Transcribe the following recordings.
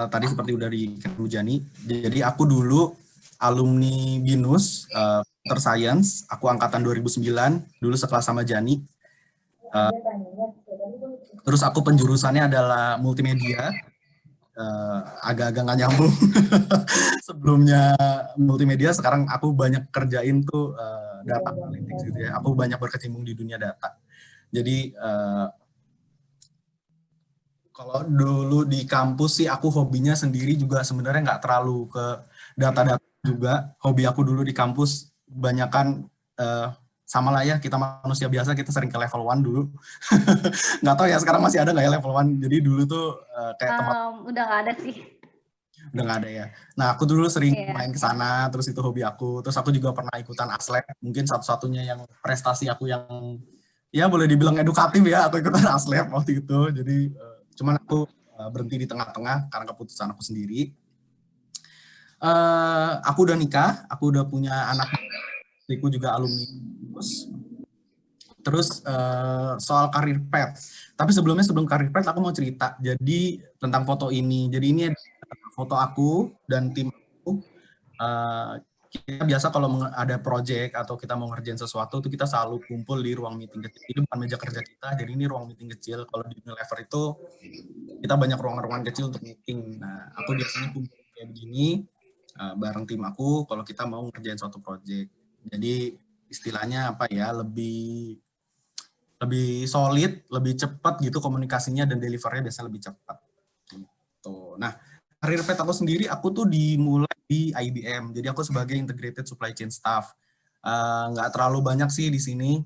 Tadi seperti udah dikatakan Jani, jadi aku dulu alumni BINUS, Computer Science, aku angkatan 2009, dulu sekelas sama Jani. Terus aku penjurusannya adalah multimedia, agak-agak nggak nyambung. Sebelumnya multimedia, sekarang aku banyak kerjain tuh data analytics gitu ya. Aku banyak berkecimpung di dunia data. Jadi kalau dulu di kampus sih aku hobinya sendiri juga sebenarnya nggak terlalu ke data-data juga. Hobi aku dulu di kampus banyakan sama lah ya, kita manusia biasa, kita sering ke level 1 dulu. Nggak tahu ya sekarang masih ada nggak ya level 1. Jadi dulu tuh kayak tempat udah nggak ada sih. Udah nggak ada ya. Nah, aku dulu sering main ke sana, terus itu hobi aku. Terus aku juga pernah ikutan ASLEP, mungkin satu-satunya yang prestasi aku yang ya boleh dibilang edukatif ya, aku ikutan ASLEP waktu itu. Jadi cuman aku berhenti di tengah-tengah karena keputusan aku sendiri. Aku udah nikah, aku udah punya anak, aku juga alumni. Terus soal karir path. Tapi sebelum karir path aku mau cerita. Jadi tentang foto ini. Jadi ini foto aku dan tim aku. Kita biasa kalau ada project atau kita mau ngerjain sesuatu itu kita selalu kumpul di ruang meeting kecil. Ini bukan meja kerja kita, jadi ini ruang meeting kecil. Kalau di Unilever itu kita banyak ruangan-ruangan kecil untuk meeting. Nah, aku biasanya kumpul kayak begini bareng tim aku kalau kita mau ngerjain suatu project. Jadi istilahnya apa ya, lebih solid, lebih cepat gitu komunikasinya dan delivernya biasanya lebih cepat. Gitu. Nah, karir path aku sendiri, aku tuh dimulai di IBM. Jadi aku sebagai integrated supply chain staff. Nggak terlalu banyak sih di sini,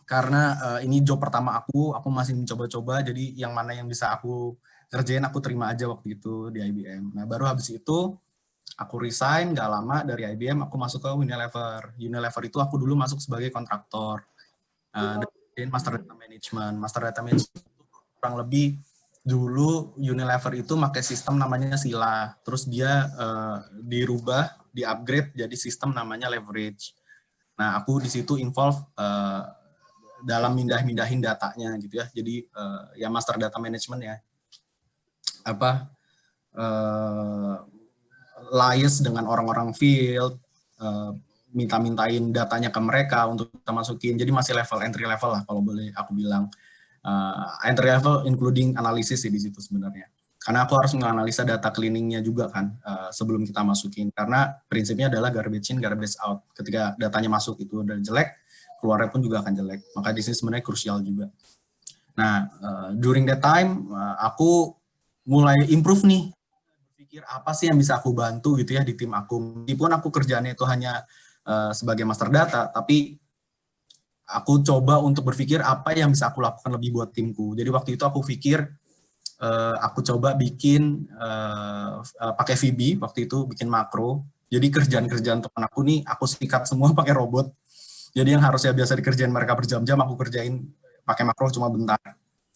karena ini job pertama aku masih mencoba-coba, jadi yang mana yang bisa aku kerjain, aku terima aja waktu itu di IBM. Nah, baru habis itu, aku resign, nggak lama dari IBM, aku masuk ke Unilever. Unilever itu aku dulu masuk sebagai kontraktor. Dan Master Data Management. Master Data Management itu kurang lebih dulu Unilever itu pakai sistem namanya Sila, terus dia dirubah, di-upgrade jadi sistem namanya Leverage. Nah, aku di situ involve dalam mindahin datanya gitu ya. Jadi ya Master Data Management ya. Liaise dengan orang-orang field, minta-mintain datanya ke mereka untuk kita masukin. Jadi masih level entry level lah kalau boleh aku bilang. Entry level including analisis sih di situ sebenarnya. Karena aku harus menganalisa data cleaningnya juga kan sebelum kita masukin. Karena prinsipnya adalah garbage in, garbage out. Ketika datanya masuk itu udah jelek, keluarnya pun juga akan jelek. Maka di sini sebenarnya krusial juga. Nah, during that time aku mulai improve nih. Berpikir apa sih yang bisa aku bantu gitu ya di tim aku. Meskipun aku kerjaannya itu hanya sebagai master data, tapi aku coba untuk berpikir apa yang bisa aku lakukan lebih buat timku. Jadi waktu itu aku pikir aku coba bikin pakai VB, waktu itu bikin makro. Jadi kerjaan-kerjaan teman aku nih aku sikat semua pakai robot. Jadi yang harusnya biasa dikerjain mereka berjam-jam, aku kerjain pakai makro cuma bentar.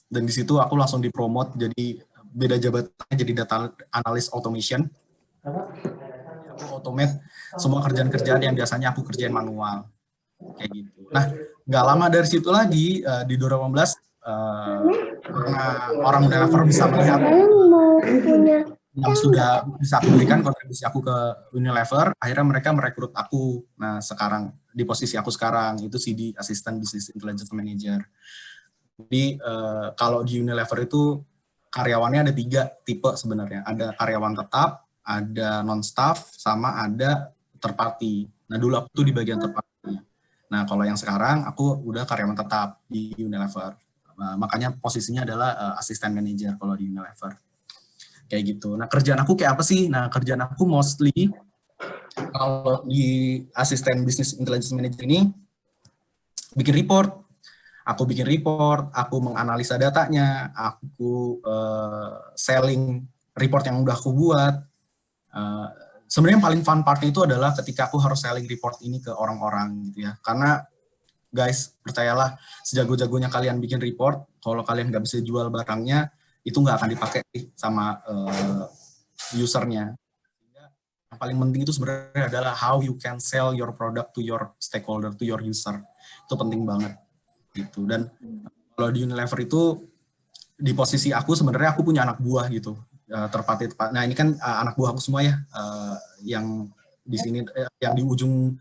Dan di situ aku langsung dipromot jadi beda jabatannya, jadi data analyst automation. Aku automate semua kerjaan-kerjaan yang biasanya aku kerjain manual. Kayak gitu. Nah, nggak lama dari situ lagi, di 2018, karena orang developer bisa melihat yang sudah bisa aku berikan kontribusi aku ke Unilever, akhirnya mereka merekrut aku. Nah, sekarang, di posisi aku sekarang, itu CD, Assistant Business Intelligence Manager. Jadi, kalau di Unilever itu, karyawannya ada 3 tipe sebenarnya. Ada karyawan tetap, ada non-staff, sama ada third party. Nah, dulu aku tuh di bagian third party. Nah, kalau yang sekarang aku udah karyawan tetap di Unilever. Makanya posisinya adalah assistant manager kalau di Unilever. Kayak gitu. Nah, kerjaan aku kayak apa sih? Nah, kerjaan aku mostly kalau di assistant business intelligence manager ini bikin report. Aku bikin report, aku menganalisa datanya, aku selling report yang udah aku buat. Sebenarnya yang paling fun part itu adalah ketika aku harus selling report ini ke orang-orang gitu ya. Karena guys, percayalah, sejago-jagonya kalian bikin report, kalau kalian nggak bisa jual barangnya, itu nggak akan dipakai sama usernya. Yang paling penting itu sebenarnya adalah how you can sell your product to your stakeholder, to your user. Itu penting banget. Gitu. Dan kalau di Unilever itu, di posisi aku sebenarnya aku punya anak buah gitu, terpati. Nah ini kan anak buah aku semua ya, yang di sini yang di ujung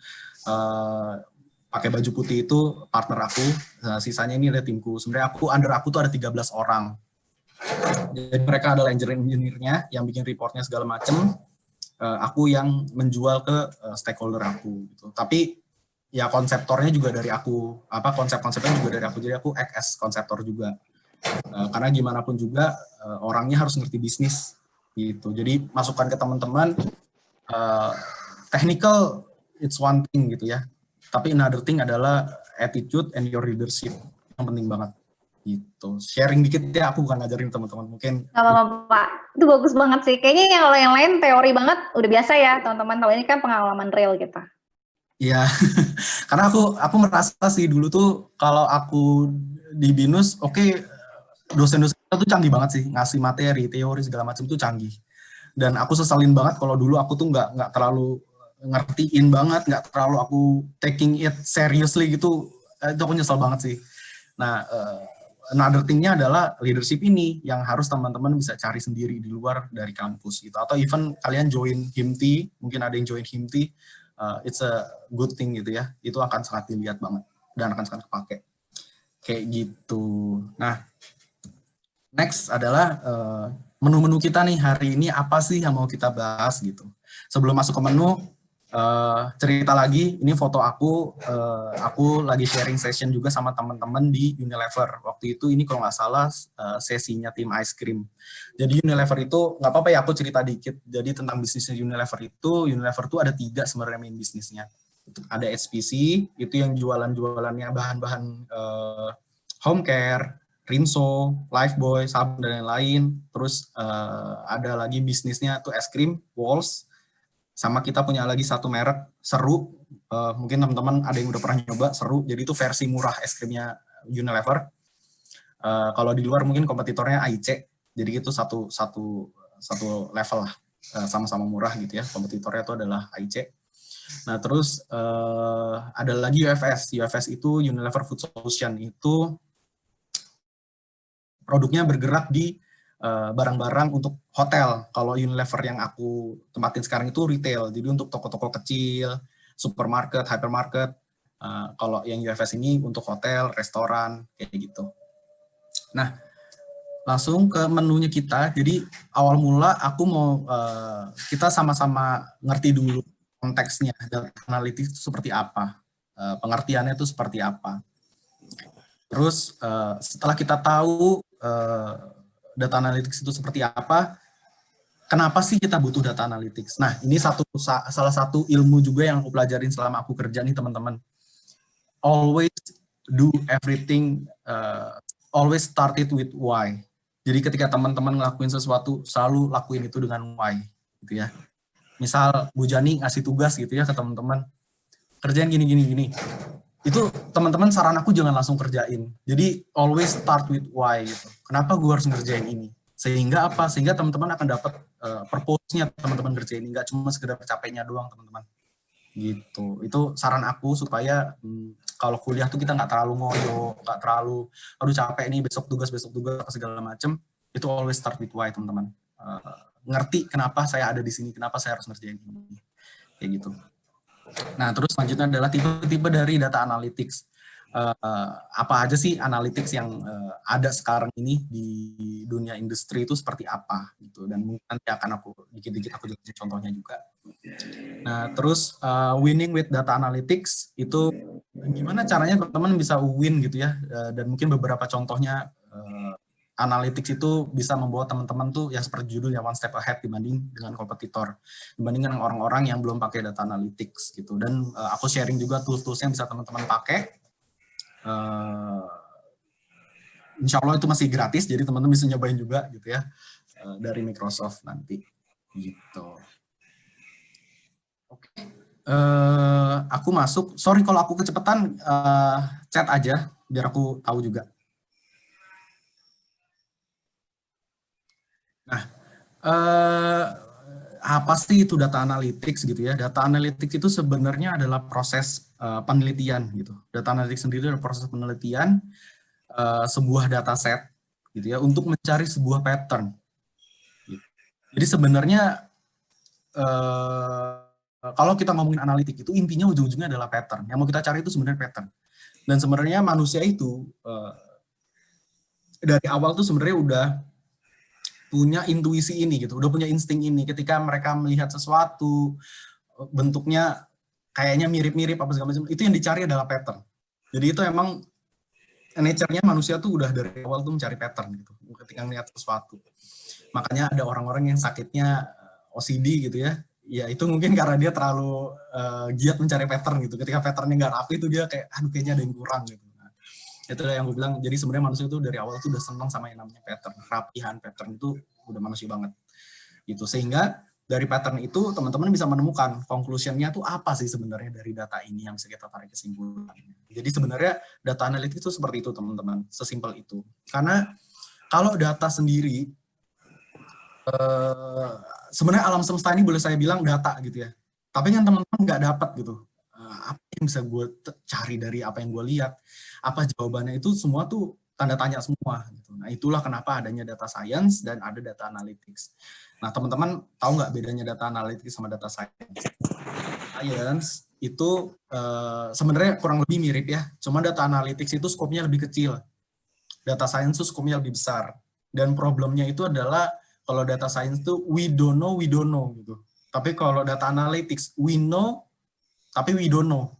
pakai baju putih itu partner aku, sisanya ini ada timku. Sebenarnya under aku tuh ada 13 orang. Jadi mereka adalah engineer-nya yang bikin reportnya segala macem. Aku yang menjual ke stakeholder aku gitu. Tapi ya konseptornya juga dari aku, konsep-konsepnya juga dari aku. Jadi aku act as konseptor juga. Karena gimana pun juga orangnya harus ngerti bisnis gitu. Jadi masukan ke teman-teman, technical it's one thing gitu ya. Tapi another thing adalah attitude and your leadership yang penting banget gitu. Sharing dikit ya, aku bukan ngajarin teman-teman, mungkin nggak apa-apa Pak, itu bagus banget sih. Kayaknya kalau yang lain teori banget udah biasa ya teman-teman, kalau ini kan pengalaman real gitu. iya. Karena aku merasa sih dulu tuh kalau aku di BINUS, dosen-dosen kita tuh canggih banget sih, ngasih materi, teori segala macam tuh canggih. Dan aku sesalin banget kalau dulu aku tuh nggak terlalu ngertiin banget, nggak terlalu aku taking it seriously gitu. Itu aku nyesel banget sih. Nah, another thing-nya adalah leadership ini yang harus teman-teman bisa cari sendiri di luar dari kampus gitu. Atau even kalian join HIMTI, mungkin ada yang join HIMTI, it's a good thing gitu ya. Itu akan sangat dilihat banget dan akan sangat kepake. Kayak gitu. Nah, next adalah menu-menu kita nih hari ini apa sih yang mau kita bahas gitu. Sebelum masuk ke menu, cerita lagi, ini foto aku lagi sharing session juga sama teman-teman di Unilever. Waktu itu ini kalau nggak salah sesinya tim ice cream. Jadi Unilever itu, nggak apa-apa ya aku cerita dikit, jadi tentang bisnisnya Unilever tuh ada 3 sebenarnya main bisnisnya. Ada HPC, itu yang jualan-jualannya bahan-bahan home care, Rinso, Lifebuoy, sabun dan lain-lain. Terus ada lagi bisnisnya tuh es krim, Walls. Sama kita punya lagi satu merek, Seru. Mungkin teman-teman ada yang udah pernah nyoba, Seru. Jadi itu versi murah es krimnya Unilever. Kalau di luar mungkin kompetitornya AIC. Jadi itu satu level lah. Sama-sama murah gitu ya. Kompetitornya itu adalah AIC. Nah terus ada lagi UFS. UFS itu Unilever Food Solution. Itu produknya bergerak di barang-barang untuk hotel. Kalau Unilever yang aku tempatin sekarang itu retail, jadi untuk toko-toko kecil, supermarket, hypermarket. Kalau yang UFS ini untuk hotel, restoran, kayak gitu. Nah, langsung ke menunya kita. Jadi awal mula aku mau kita sama-sama ngerti dulu konteksnya, data analytics itu seperti apa, pengertiannya itu seperti apa. Terus setelah kita tahu data analytics itu seperti apa, kenapa sih kita butuh data analytics? Nah, ini salah satu ilmu juga yang aku pelajarin selama aku kerja nih teman-teman. Always do everything, always start it with why. Jadi ketika teman-teman ngelakuin sesuatu, selalu lakuin itu dengan why, gitu ya. Misal Bu Jani ngasih tugas gitu ya ke teman-teman, kerjain gini. Itu teman-teman saran aku jangan langsung kerjain. Jadi always start with why gitu. Kenapa gue harus ngerjain ini? Sehingga apa? Sehingga teman-teman akan dapat purpose-nya teman-teman kerjain ini, nggak cuma sekedar capeknya doang teman-teman. Gitu. Itu saran aku supaya kalau kuliah tuh kita nggak terlalu ngoyo, nggak terlalu aduh capek nih besok tugas segala macem. Itu always start with why teman-teman. Ngerti kenapa saya ada di sini, kenapa saya harus ngerjain ini. Kayak gitu. Nah, terus selanjutnya adalah tipe-tipe dari data analytics. Apa aja sih analytics yang ada sekarang ini di dunia industri itu seperti apa gitu, dan mungkin nanti akan aku dikit-dikit aku jelasin contohnya juga. Nah, terus winning with data analytics itu gimana caranya teman-teman bisa win gitu ya, dan mungkin beberapa contohnya analytics itu bisa membawa teman-teman tuh ya seperti judulnya one step ahead dibanding dengan kompetitor, dibanding dengan orang-orang yang belum pakai data analytics gitu. Dan aku sharing juga tools-tools yang bisa teman-teman pakai. Insya Allah itu masih gratis, jadi teman-teman bisa nyobain juga gitu ya dari Microsoft nanti gitu. Oke, aku masuk. Sorry kalau aku kecepatan, chat aja biar aku tahu juga. Nah, apa sih itu data analytics gitu ya? Data analytics itu sebenarnya adalah proses penelitian gitu. Data analytics sendiri adalah proses penelitian sebuah data set gitu ya, untuk mencari sebuah pattern. Jadi sebenarnya kalau kita ngomongin analitik itu intinya ujung-ujungnya adalah pattern. Yang mau kita cari itu sebenarnya pattern. Dan sebenarnya manusia itu dari awal tuh sebenarnya udah punya intuisi ini gitu, udah punya insting ini. Ketika mereka melihat sesuatu bentuknya kayaknya mirip-mirip apa segala macam, itu yang dicari adalah pattern. Jadi itu emang nature-nya manusia tuh udah dari awal tuh mencari pattern gitu ketika melihat sesuatu. Makanya ada orang-orang yang sakitnya OCD gitu ya. Ya itu mungkin karena dia terlalu giat mencari pattern gitu. Ketika patternnya nggak rapi itu dia kayak aduh kayaknya ada yang kurang gitu. Nah, itu yang gue bilang. Jadi sebenarnya manusia itu dari awal tuh udah senang sama yang namanya pattern. Rapihan pattern itu udah manusia banget. Gitu. Sehingga dari pattern itu teman-teman bisa menemukan conclusion-nya tuh apa sih sebenarnya dari data ini yang bisa kita tarik kesimpulan. Jadi sebenarnya data analitik itu seperti itu teman-teman, sesimpel itu. Karena kalau data sendiri sebenarnya alam semesta ini boleh saya bilang data gitu ya. Tapi kan teman-teman nggak dapat gitu. Apa yang bisa gue cari dari apa yang gue lihat? Apa jawabannya itu semua tuh tanda tanya semua. Gitu. Nah itulah kenapa adanya data science dan ada data analytics. Nah teman-teman tahu nggak bedanya data analytics sama data science? Science itu sebenarnya kurang lebih mirip ya. Cuma data analytics itu skopnya lebih kecil. Data science itu skopnya lebih besar. Dan problemnya itu adalah kalau data science itu we don't know gitu. Tapi kalau data analytics we know tapi we don't know.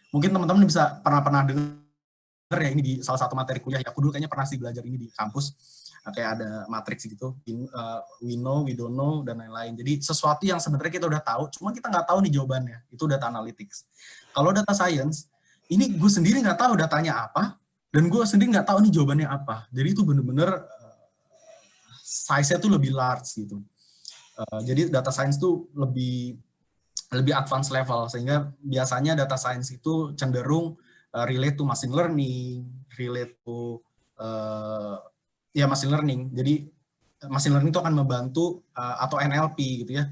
Mungkin teman-teman bisa pernah dengar ya ini di salah satu materi kuliah ya. Aku dulu kayaknya pernah sih belajar ini di kampus. Kayak ada matriks gitu, we know, we don't know, dan lain-lain. Jadi sesuatu yang sebenarnya kita udah tahu, cuma kita nggak tahu nih jawabannya. Itu data analytics. Kalau data science, ini gue sendiri nggak tahu datanya apa, dan gue sendiri nggak tahu nih jawabannya apa. Jadi itu bener-bener size-nya tuh lebih large gitu. Jadi data science tuh lebih advance level, sehingga biasanya data science itu cenderung relate to machine learning, relate to ya machine learning. Jadi machine learning itu akan membantu atau NLP gitu ya.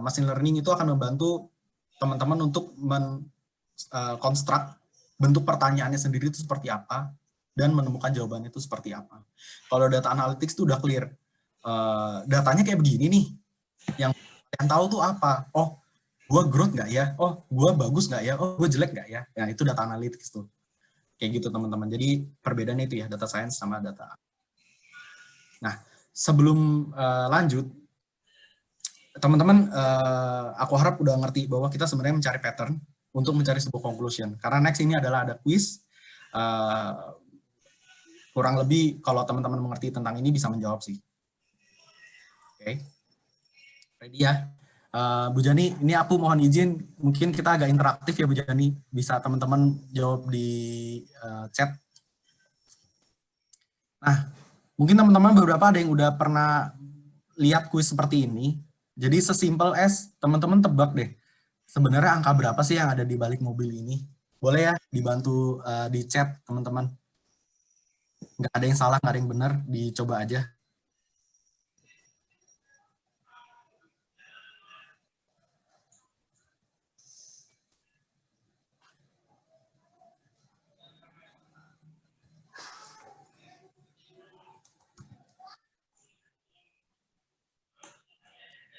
Machine learning itu akan membantu teman-teman untuk konstruk bentuk pertanyaannya sendiri itu seperti apa dan menemukan jawabannya itu seperti apa. Kalau data analytics itu udah clear. Datanya kayak begini nih. Yang tahu tuh apa? Oh, gue growth nggak ya? Oh, gue bagus nggak ya? Oh, gue jelek nggak ya? Ya itu data analytics tuh. Kayak gitu teman-teman. Jadi perbedaannya itu ya data science sama data. Nah, sebelum lanjut, teman-teman, aku harap udah ngerti bahwa kita sebenarnya mencari pattern untuk mencari sebuah conclusion. Karena next ini adalah ada quiz. Kurang lebih kalau teman-teman mengerti tentang ini bisa menjawab sih. Oke. Ready ya? Bu Jani, ini aku mohon izin, mungkin kita agak interaktif ya Bu Jani. Bisa teman-teman jawab di chat. Nah, mungkin teman-teman beberapa ada yang udah pernah lihat kuis seperti ini. Jadi sesimpel as teman-teman tebak deh. Sebenarnya angka berapa sih yang ada di balik mobil ini? Boleh ya dibantu di chat teman-teman. Nggak ada yang salah, nggak ada yang benar, dicoba aja.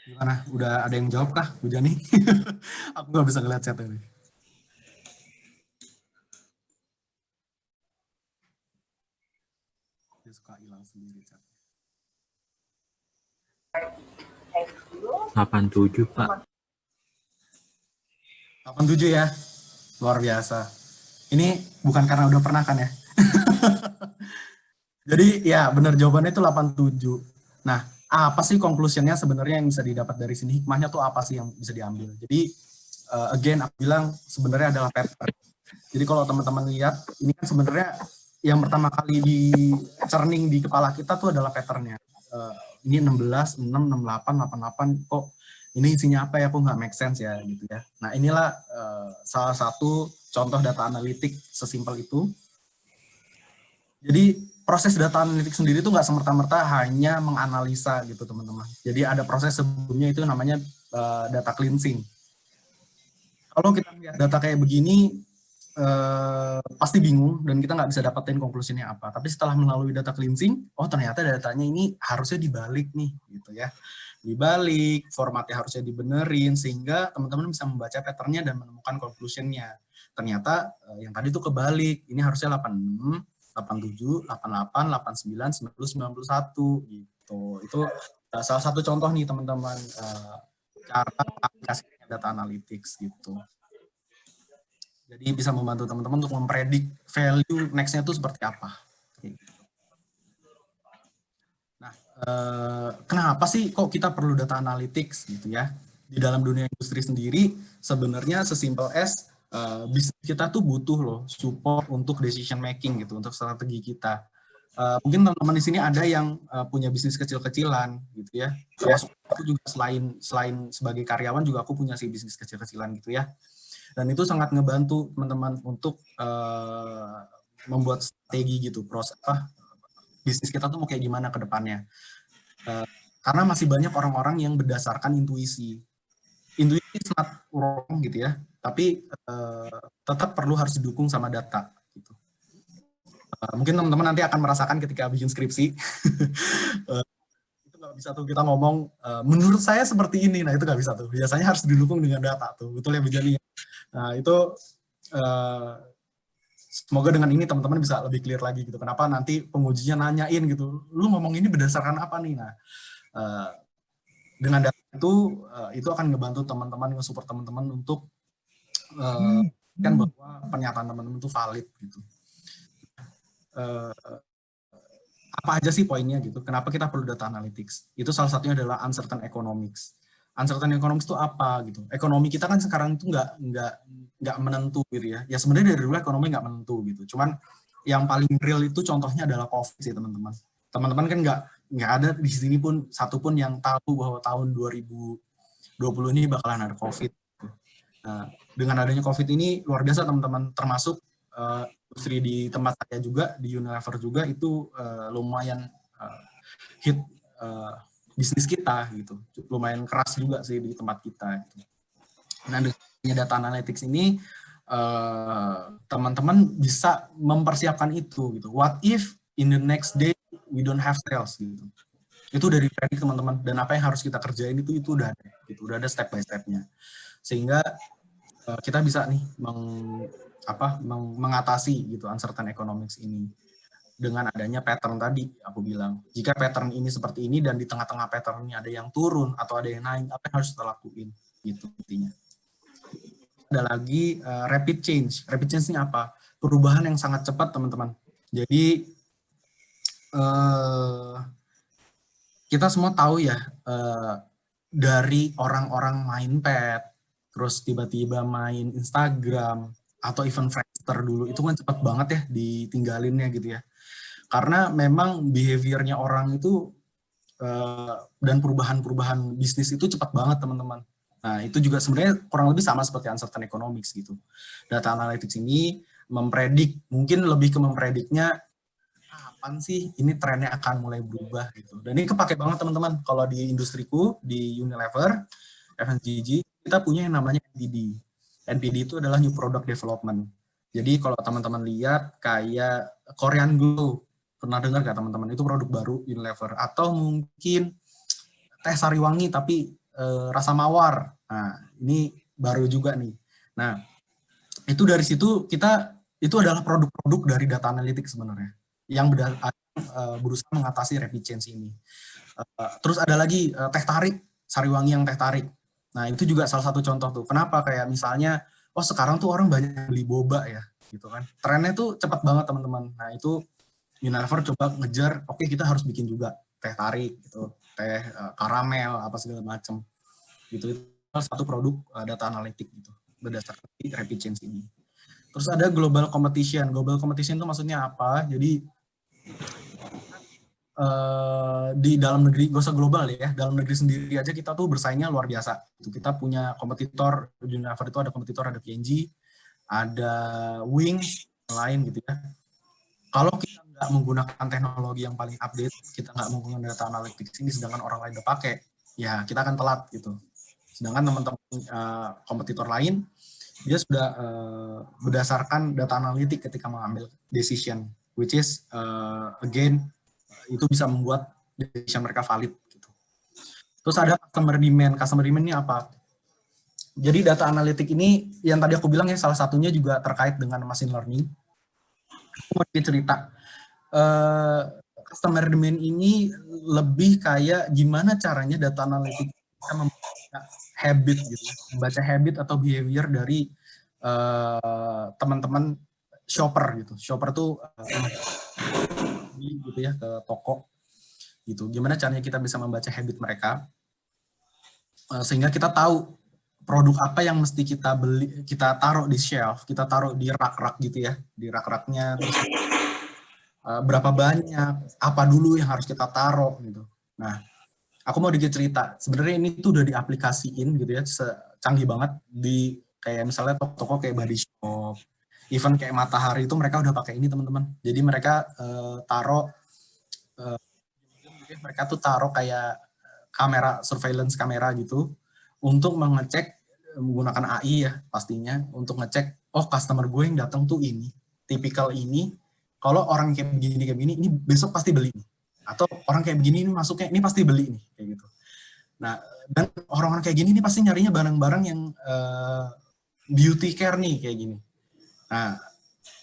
Gimana? Udah ada yang jawab kah, Bu Jani? Aku nggak bisa ngeliat chat ini. Dia suka hilang sendiri chat. 87, Pak. 87 ya? Luar biasa. Ini bukan karena udah pernah kan ya? Jadi ya benar jawabannya itu 87. Nah, apa sih conclusion-nya sebenarnya yang bisa didapat dari sini? Hikmahnya tuh apa sih yang bisa diambil? Jadi again aku bilang sebenarnya adalah pattern. Jadi kalau teman-teman lihat ini kan sebenarnya yang pertama kali di churning di kepala kita tuh adalah pattern-nya. Ini 16, 6, 68, 88 kok ini isinya apa ya, kok nggak make sense ya gitu ya. Nah inilah salah satu contoh data analitik sesimpel itu. Jadi proses data analitik sendiri itu nggak semerta-merta hanya menganalisa gitu teman-teman. Jadi ada proses sebelumnya itu namanya data cleansing. Kalau kita lihat data kayak begini, pasti bingung dan kita nggak bisa dapetin konklusinya apa. Tapi setelah melalui data cleansing, oh ternyata datanya ini harusnya dibalik nih, gitu ya. Dibalik, formatnya harusnya dibenerin, sehingga teman-teman bisa membaca patternnya dan menemukan conclusion-nya. Ternyata yang tadi tuh kebalik, ini harusnya 86, 87, 88, 89, 90, 91, gitu. Itu salah satu contoh nih teman-teman, cara aplikasinya data analytics gitu. Jadi bisa membantu teman-teman untuk mempredik value next-nya itu seperti apa. Nah, kenapa sih kok kita perlu data analytics gitu ya? Di dalam dunia industri sendiri sebenarnya sesimpel as bisnis kita tuh butuh loh support untuk decision making gitu, untuk strategi kita. Mungkin teman-teman di sini ada yang punya bisnis kecil-kecilan gitu ya. Termasuk aku juga selain sebagai karyawan juga aku punya sih bisnis kecil-kecilan gitu ya. Dan itu sangat ngebantu teman-teman untuk membuat strategi gitu, proses bisnis kita tuh mau kayak gimana ke depannya. Karena masih banyak orang-orang yang berdasarkan intuisi. Intuisi sangat wrong gitu ya, tapi tetap perlu harus didukung sama data. Gitu. Mungkin teman-teman nanti akan merasakan ketika bikin skripsi, itu nggak bisa tuh kita ngomong, menurut saya seperti ini, nah itu nggak bisa tuh. Biasanya harus didukung dengan data tuh, betul ya Bu Jani? Nah itu semoga dengan ini teman-teman bisa lebih clear lagi gitu. Kenapa nanti pengujinya nanyain gitu, lu ngomong ini berdasarkan apa nih? Nah dengan data itu akan ngebantu teman-teman, nge-support teman-teman untuk kan bahwa pernyataan teman-teman itu valid gitu. Apa aja sih poinnya gitu? Kenapa kita perlu data analytics? Itu salah satunya adalah uncertain economics. Uncertain economics itu apa gitu? Ekonomi kita kan sekarang itu nggak menentu gitu ya. Ya sebenarnya dari dulu ekonomi nggak menentu gitu. Cuman yang paling real itu contohnya adalah COVID sih teman-teman. Teman-teman kan nggak ada di sini pun satu pun yang tahu bahwa tahun 2020 ini bakalan ada COVID. Nah, dengan adanya COVID ini luar biasa teman-teman, termasuk industri di tempat saya juga, di Unilever juga, itu lumayan hit bisnis kita gitu, lumayan keras juga sih di tempat kita. Gitu. Nah, dengan data analytics ini teman-teman bisa mempersiapkan itu gitu. What if in the next day we don't have sales gitu? Itu dari predik teman-teman, dan apa yang harus kita kerjain itu udah ada, gitu, udah ada step by step-nya, sehingga kita bisa nih mengatasi gitu uncertain economics ini dengan adanya pattern tadi aku bilang. Jika pattern ini seperti ini dan di tengah-tengah pattern ini ada yang turun atau ada yang naik, apa yang harus kita lakuin gitu intinya. Ada lagi rapid change. Rapid change ini apa? Perubahan yang sangat cepat teman-teman. Jadi kita semua tahu ya, dari orang-orang main pet, terus tiba-tiba main Instagram, atau even Friendster dulu, itu kan cepat banget ya ditinggalinnya gitu ya. Karena memang behavior-nya orang itu, dan perubahan-perubahan bisnis itu cepat banget teman-teman. Nah itu juga sebenarnya kurang lebih sama seperti uncertain economics gitu. Data analytics ini mempredik, mungkin lebih ke memprediknya, kapan sih ini trennya akan mulai berubah gitu. Dan ini kepake banget teman-teman, kalau di industriku, di Unilever, FMCG, kita punya yang namanya NPD. NPD itu adalah New Product Development. Jadi kalau teman-teman lihat kayak Korean Glow, pernah dengar nggak teman-teman? Itu produk baru Unilever. Atau mungkin teh Sariwangi tapi rasa mawar. Nah ini baru juga nih. Nah itu dari situ itu adalah produk-produk dari data analytics sebenarnya yang berusaha mengatasi rapid change ini. Terus ada lagi teh tarik, Sariwangi yang teh tarik. Nah itu juga salah satu contoh tuh. Kenapa kayak misalnya, sekarang tuh orang banyak beli boba ya, gitu kan. Trennya tuh cepat banget teman-teman. Nah itu Unilever coba ngejar, oke, kita harus bikin juga teh tarik, gitu, teh karamel apa segala macam. Gitu itu salah satu produk data analitik gitu berdasarkan rapid change ini. Terus ada global competition. Global competition itu maksudnya apa? Jadi di dalam negeri, gak usah global ya, dalam negeri sendiri aja kita tuh bersaingnya luar biasa. Kita punya kompetitor, di Unilever itu ada kompetitor, ada P&G, ada Wings, lain gitu ya. Kalau kita nggak menggunakan teknologi yang paling update, kita nggak menggunakan data analytics ini, sedangkan orang lain udah pakai, ya kita akan telat gitu. Sedangkan teman-teman kompetitor lain dia sudah berdasarkan data analitik ketika mengambil decision, which is again itu bisa membuat decision mereka valid gitu. Terus ada customer demand. Customer demand ini apa? Jadi data analitik ini yang tadi aku bilang ya, salah satunya juga terkait dengan machine learning. Aku mau cerita. Customer demand ini lebih kayak gimana caranya data analitik bisa membaca habit gitu, membaca habit atau behavior dari teman-teman shopper gitu. Shopper tuh gitu ya ke toko gitu. Gimana caranya kita bisa membaca habit mereka sehingga kita tahu produk apa yang mesti kita beli, kita taruh di shelf, kita taruh di rak-rak gitu ya, di rak-raknya, terus berapa banyak, apa dulu yang harus kita taruh gitu. Nah, aku mau dikit cerita. Sebenarnya ini tuh udah diaplikasiin gitu ya, canggih banget di kayak misalnya toko-toko kayak Body Shop, even kayak Matahari itu mereka udah pakai ini teman-teman. Jadi mereka taruh, mereka tuh taruh kayak kamera, surveillance kamera gitu, untuk mengecek menggunakan AI ya pastinya, untuk ngecek, oh customer gue yang datang tuh ini, tipikal ini, kalau orang kayak begini, ini besok pasti beli nih. Atau orang kayak begini ini masuknya, ini pasti beli nih, kayak gitu. Nah, dan orang-orang kayak gini ini pasti nyarinya barang-barang yang beauty care nih, kayak gini. Nah,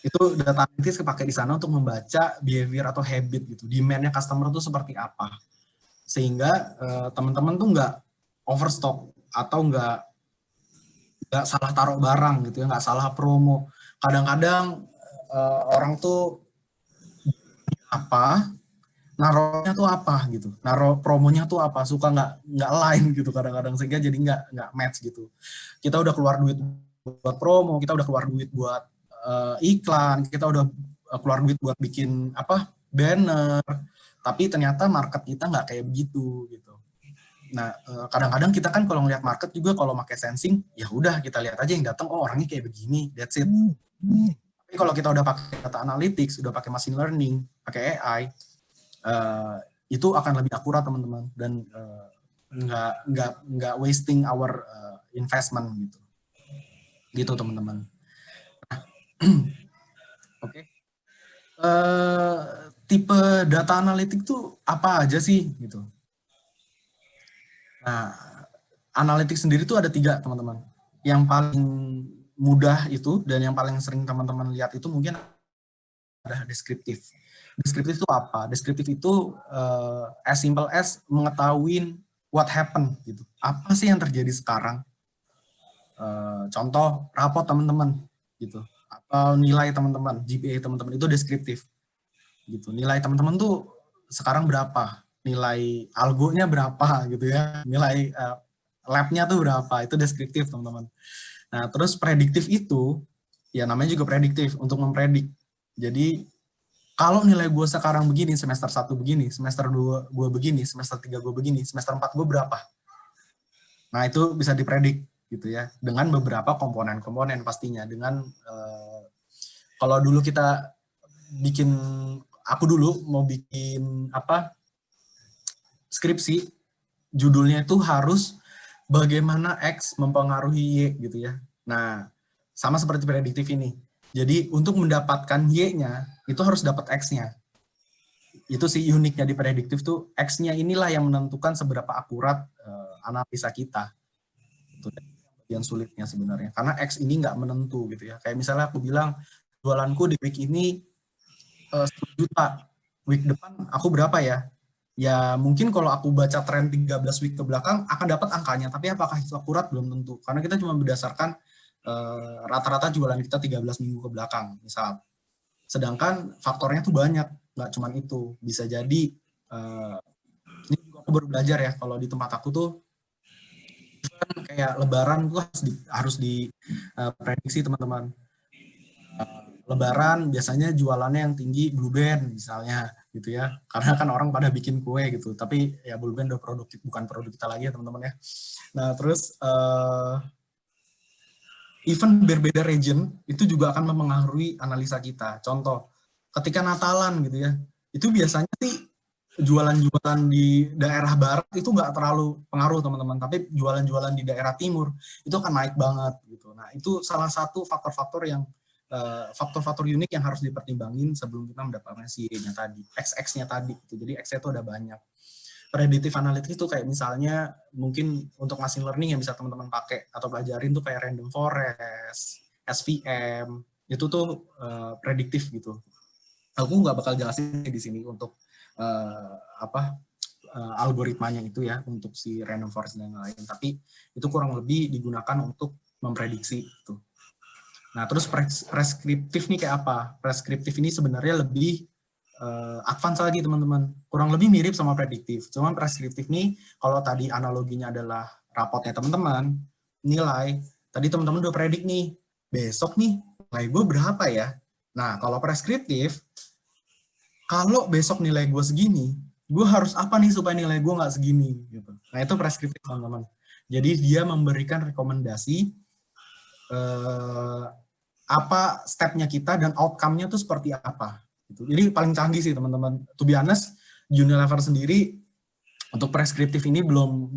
itu data analytics kepake di sana untuk membaca behavior atau habit gitu, demand-nya customer tuh seperti apa. Sehingga teman-teman tuh nggak overstock atau nggak salah taruh barang gitu ya, nggak salah promo. Kadang-kadang orang tuh apa, naruhnya tuh apa gitu, naruh promonya tuh apa, suka nggak line gitu kadang-kadang, sehingga jadi nggak match gitu. Kita udah keluar duit buat promo, kita udah keluar duit buat iklan, kita udah keluar duit buat bikin apa banner, tapi ternyata market kita nggak kayak begitu gitu. Nah, kadang-kadang kita kan kalau ngelihat market juga kalau pakai sensing, ya udah kita lihat aja yang datang, oh orangnya kayak begini, that's it. Tapi kalau kita udah pakai data analytics, udah pakai machine learning, pakai AI, itu akan lebih akurat teman-teman, dan nggak wasting our investment gitu teman-teman. Nah, oke. Tipe data analitik tuh apa aja sih gitu? Nah, analitik sendiri tuh ada 3 teman-teman. Yang paling mudah itu dan yang paling sering teman-teman lihat itu mungkin ada deskriptif. Deskriptif itu apa? Deskriptif itu as simple as mengetahui what happened gitu. Apa sih yang terjadi sekarang? Contoh rapot teman-teman gitu, atau nilai teman-teman, GPA teman-teman itu deskriptif gitu. Nilai teman-teman tuh sekarang berapa? Nilai algonya berapa gitu ya? Nilai labnya tuh berapa? Itu deskriptif teman-teman. Nah, terus prediktif itu, ya namanya juga prediktif, untuk mempredik. Jadi, kalau nilai gue sekarang begini, semester 1 begini, semester 2 gue begini, semester 3 gue begini, semester 4 gue berapa? Nah, itu bisa dipredik gitu ya, dengan beberapa komponen-komponen pastinya. Dengan, kalau dulu kita bikin, aku dulu mau bikin apa, skripsi, judulnya itu harus bagaimana X mempengaruhi Y gitu ya. Nah, sama seperti prediktif ini. Jadi untuk mendapatkan Y-nya, itu harus dapat X-nya. Itu sih uniknya di prediktif tuh, X-nya inilah yang menentukan seberapa akurat analisa kita. Itu yang sulitnya sebenarnya. Karena X ini nggak menentu gitu ya. Kayak misalnya aku bilang, jualanku di week ini 10 juta. Week depan aku berapa ya? Ya mungkin kalau aku baca tren 13 week ke belakang akan dapat angkanya, tapi apakah itu akurat belum tentu, karena kita cuma berdasarkan rata-rata jualan kita 13 minggu ke belakang misal. Sedangkan faktornya tuh banyak, nggak cuma itu. Bisa jadi ini juga aku baru belajar ya, kalau di tempat aku tuh kayak lebaran tuh harus diprediksi teman-teman. Lebaran biasanya jualannya yang tinggi Blue Band misalnya gitu ya, karena kan orang pada bikin kue gitu, tapi ya Blue Band udah produktif, bukan produk kita lagi ya teman-teman ya. Nah terus even berbeda region itu juga akan mempengaruhi analisa kita. Contoh ketika Natalan gitu ya, itu biasanya sih jualan-jualan di daerah barat itu nggak terlalu pengaruh teman-teman, tapi jualan-jualan di daerah timur itu akan naik banget gitu. Nah itu salah satu faktor-faktor yang faktor-faktor unik yang harus dipertimbangin sebelum kita mendapatkan C-nya tadi, XX-nya tadi. Gitu. Jadi X itu ada banyak. Predictive analytics itu kayak misalnya mungkin untuk machine learning yang bisa teman-teman pakai atau pelajarin tuh kayak random forest, SVM, itu tuh prediktif gitu. Aku nggak bakal jelasin di sini untuk algoritmanya itu ya untuk si random forest dan lain-lain, tapi itu kurang lebih digunakan untuk memprediksi itu. Nah terus preskriptif nih kayak apa? Preskriptif ini sebenarnya lebih advance lagi teman-teman, kurang lebih mirip sama prediktif. Cuman preskriptif nih kalau tadi analoginya adalah rapotnya teman-teman, nilai tadi teman-teman udah predik nih, besok nih nilai gue berapa ya? Nah kalau preskriptif, kalau besok nilai gue segini, gue harus apa nih supaya nilai gue nggak segini gitu. Nah itu preskriptif teman-teman. Jadi dia memberikan rekomendasi apa stepnya kita dan outcome-nya tuh seperti apa. Gitu. Jadi paling canggih sih teman-teman. To be honest, Unilever sendiri untuk preskriptif ini belum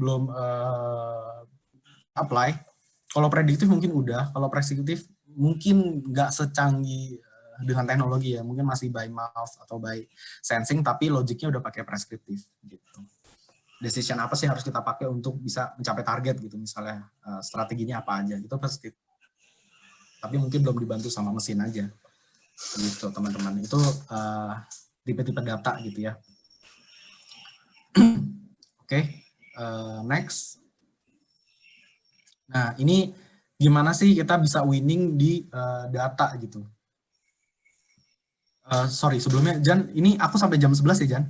apply. Kalau prediktif mungkin udah, kalau preskriptif mungkin nggak secanggih dengan teknologi ya, mungkin masih by mouth atau by sensing, tapi logiknya udah pakai preskriptif gitu. Decision apa sih harus kita pakai untuk bisa mencapai target gitu, misalnya strateginya apa aja gitu preskriptif. Tapi mungkin belum dibantu sama mesin aja gitu teman-teman. Itu tipe-tipe data gitu ya. Oke, next. Nah ini gimana sih kita bisa winning di data gitu. Sorry sebelumnya Jan, ini aku sampai jam 11 ya Jan.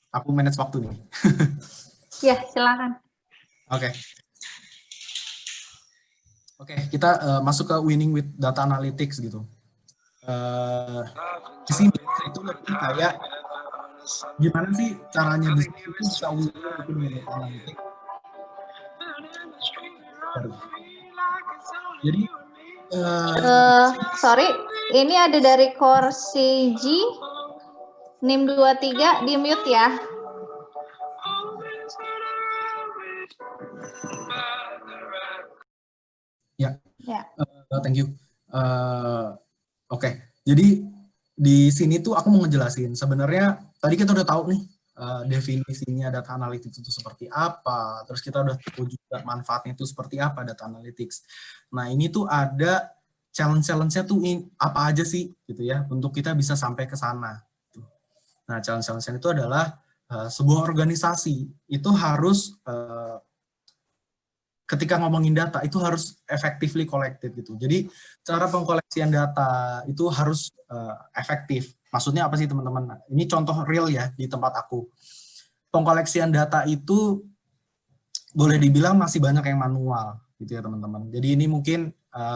Aku manage waktu nih. Ya silakan. Oke. Oke, kita masuk ke winning with data analytics gitu. Di sini itu lebih kayak gimana sih caranya bisnis itu bisa winning gitu dengan data analytics. Jadi, sorry, ini ada dari Korsi G, NIM 23, di mute ya. Ya. Thank you. Oke. Jadi di sini tuh aku mau ngejelasin. Sebenarnya tadi kita udah tahu nih definisinya data analytics itu seperti apa. Terus kita udah tahu juga manfaatnya itu seperti apa data analytics. Nah ini tuh ada challenge-nya tuh apa aja sih gitu ya untuk kita bisa sampai ke sana. Nah challenge-nya itu adalah sebuah organisasi itu harus ketika ngomongin data itu harus effectively collected gitu. Jadi cara pengkoleksian data itu harus efektif. Maksudnya apa sih teman-teman? Ini contoh real ya di tempat aku. Pengkoleksian data itu boleh dibilang masih banyak yang manual gitu ya teman-teman. Jadi ini mungkin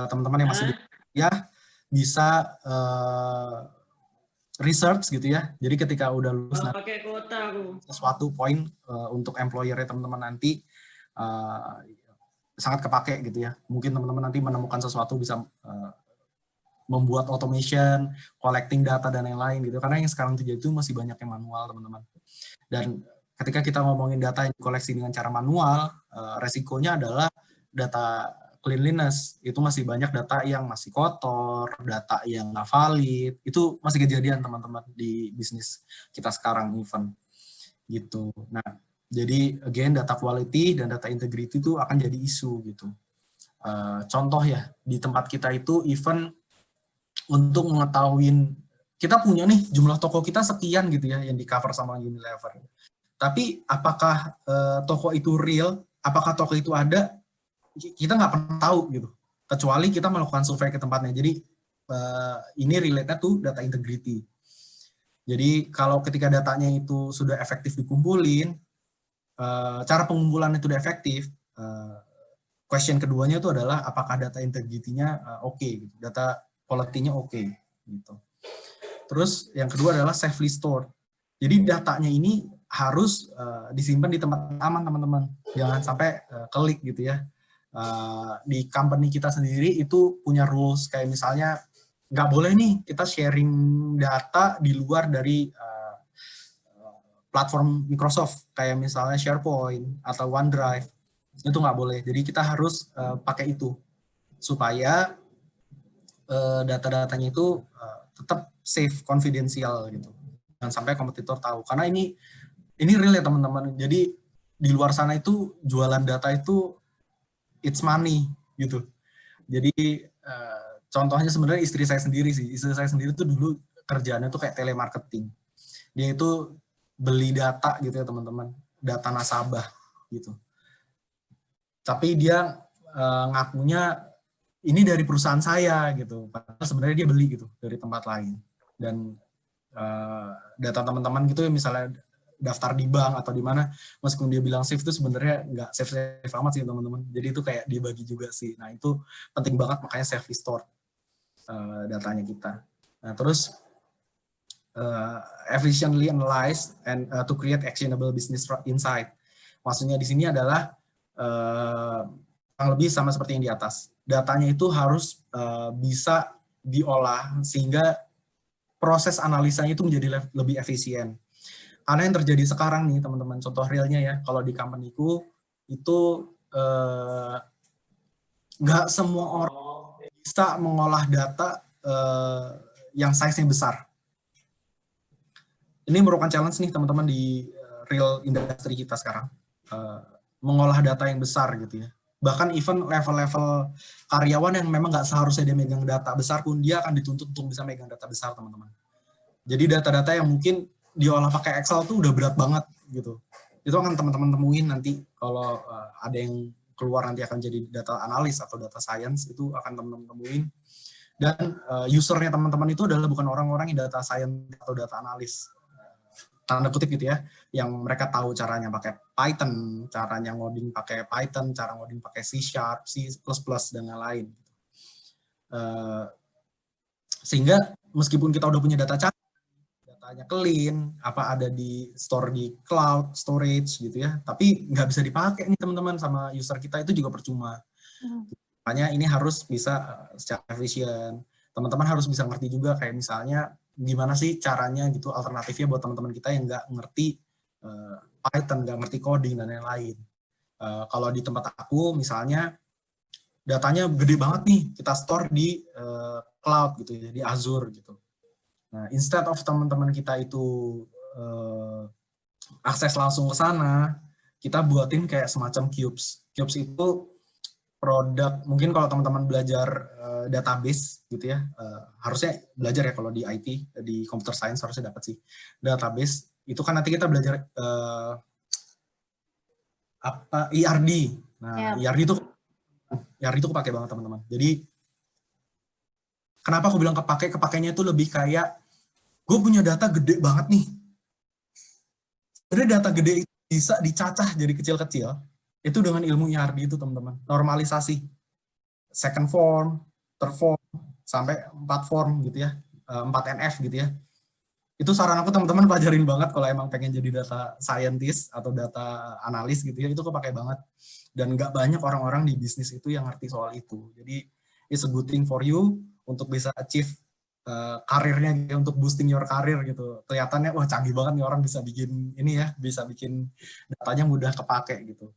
teman-teman yang masih ya bisa research gitu ya. Jadi ketika udah lulus sesuatu poin untuk employer-nya teman-teman nanti sangat kepake gitu ya. Mungkin teman-teman nanti menemukan sesuatu bisa membuat automation, collecting data dan lain-lain gitu. Karena yang sekarang terjadi itu masih banyak yang manual teman-teman. Dan ketika kita ngomongin data yang dikoleksi dengan cara manual, resikonya adalah data cleanliness. Itu masih banyak data yang masih kotor, data yang nggak valid. Itu masih kejadian teman-teman di bisnis kita sekarang even gitu. Nah, jadi again data quality dan data integrity itu akan jadi isu gitu. Contoh ya di tempat kita itu even untuk mengetahui kita punya nih jumlah toko kita sekian gitu ya yang di cover sama Unilever. Tapi apakah toko itu real? Apakah toko itu ada? Kita nggak pernah tahu gitu. Kecuali kita melakukan survei ke tempatnya. Jadi ini relate-nya tuh data integrity. Jadi kalau ketika datanya itu sudah efektif dikumpulin, cara pengumpulan itu udah efektif, question keduanya itu adalah apakah data integrity-nya oke, gitu. Data quality-nya oke, gitu. Terus yang kedua adalah safely stored. Jadi datanya ini harus disimpan di tempat aman teman-teman, jangan sampai klik gitu ya. Di company kita sendiri itu punya rules kayak misalnya nggak boleh nih kita sharing data di luar dari platform Microsoft kayak misalnya SharePoint atau OneDrive itu nggak boleh. Jadi kita harus pakai itu supaya data-datanya itu tetap safe, confidential gitu. Jangan sampai kompetitor tahu. Karena ini real ya teman-teman. Jadi di luar sana itu jualan data itu it's money gitu. Jadi contohnya sebenarnya istri saya sendiri sih. Istri saya sendiri tuh dulu kerjaannya tuh kayak telemarketing. Dia itu beli data gitu ya teman-teman. Data nasabah gitu. Tapi dia ngakunya ini dari perusahaan saya gitu. Padahal sebenarnya dia beli gitu dari tempat lain. Dan data teman-teman gitu ya misalnya daftar di bank atau di mana, meskipun dia bilang safe itu sebenarnya nggak safe amat sih teman-teman. Jadi itu kayak dibagi juga sih. Nah itu penting banget makanya safe restore datanya kita. Nah terus efficiently analyze and to create actionable business insight. Maksudnya di sini adalah lebih sama seperti yang di atas. Datanya itu harus bisa diolah sehingga proses analisanya itu menjadi lebih efisien. Karena yang terjadi sekarang nih teman-teman, contoh realnya ya, kalau di company-ku itu nggak semua orang bisa mengolah data yang size-nya besar. Ini merupakan challenge nih teman-teman di real industri kita sekarang. Mengolah data yang besar gitu ya. Bahkan even level-level karyawan yang memang nggak seharusnya dia megang data besar pun dia akan dituntut untuk bisa megang data besar teman-teman. Jadi data-data yang mungkin diolah pakai Excel tuh udah berat banget gitu. Itu akan teman-teman temuin nanti kalau ada yang keluar nanti akan jadi data analis atau data science, itu akan teman-teman temuin. Dan usernya teman-teman itu adalah bukan orang-orang yang data science atau data analis, tanda kutip gitu ya, yang mereka tahu caranya pakai Python, caranya ngoding pakai Python, cara ngoding pakai C#, C++, dan lain-lain. Sehingga meskipun kita udah punya data canggih, datanya clean, apa ada di store di cloud storage gitu ya, tapi nggak bisa dipakai nih teman-teman sama user kita, itu juga percuma. Makanya ini harus bisa secara efisien. Teman-teman harus bisa ngerti juga kayak misalnya gimana sih caranya gitu, alternatifnya buat teman-teman kita yang nggak ngerti Python, nggak ngerti coding dan lain-lain. Kalau di tempat aku misalnya datanya gede banget nih, kita store di cloud gitu ya, di Azure gitu. Nah, instead of teman-teman kita itu akses langsung ke sana, kita buatin kayak semacam cubes. Cubes itu produk, mungkin kalau teman-teman belajar database gitu ya, harusnya belajar ya kalau di IT, di computer science harusnya dapat sih. Database, itu kan nanti kita belajar ERD. Nah, ERD itu kepake banget teman-teman. Jadi, kenapa aku bilang kepake? Kepakainya itu lebih kayak, gue punya data gede banget nih. Sebenarnya data gede itu bisa dicacah jadi kecil-kecil, itu dengan ilmu ERD itu teman-teman. Normalisasi. Second form, third form, sampai 4 form gitu ya. 4NF gitu ya. Itu saran aku teman-teman pelajarin banget kalau emang pengen jadi data scientist atau data analis gitu ya, itu kepake banget. Dan nggak banyak orang-orang di bisnis itu yang ngerti soal itu. Jadi, it's a good thing for you untuk bisa achieve karirnya gitu, untuk boosting your karir gitu. Kelihatannya wah canggih banget nih orang bisa bikin ini ya, bisa bikin datanya mudah kepake gitu.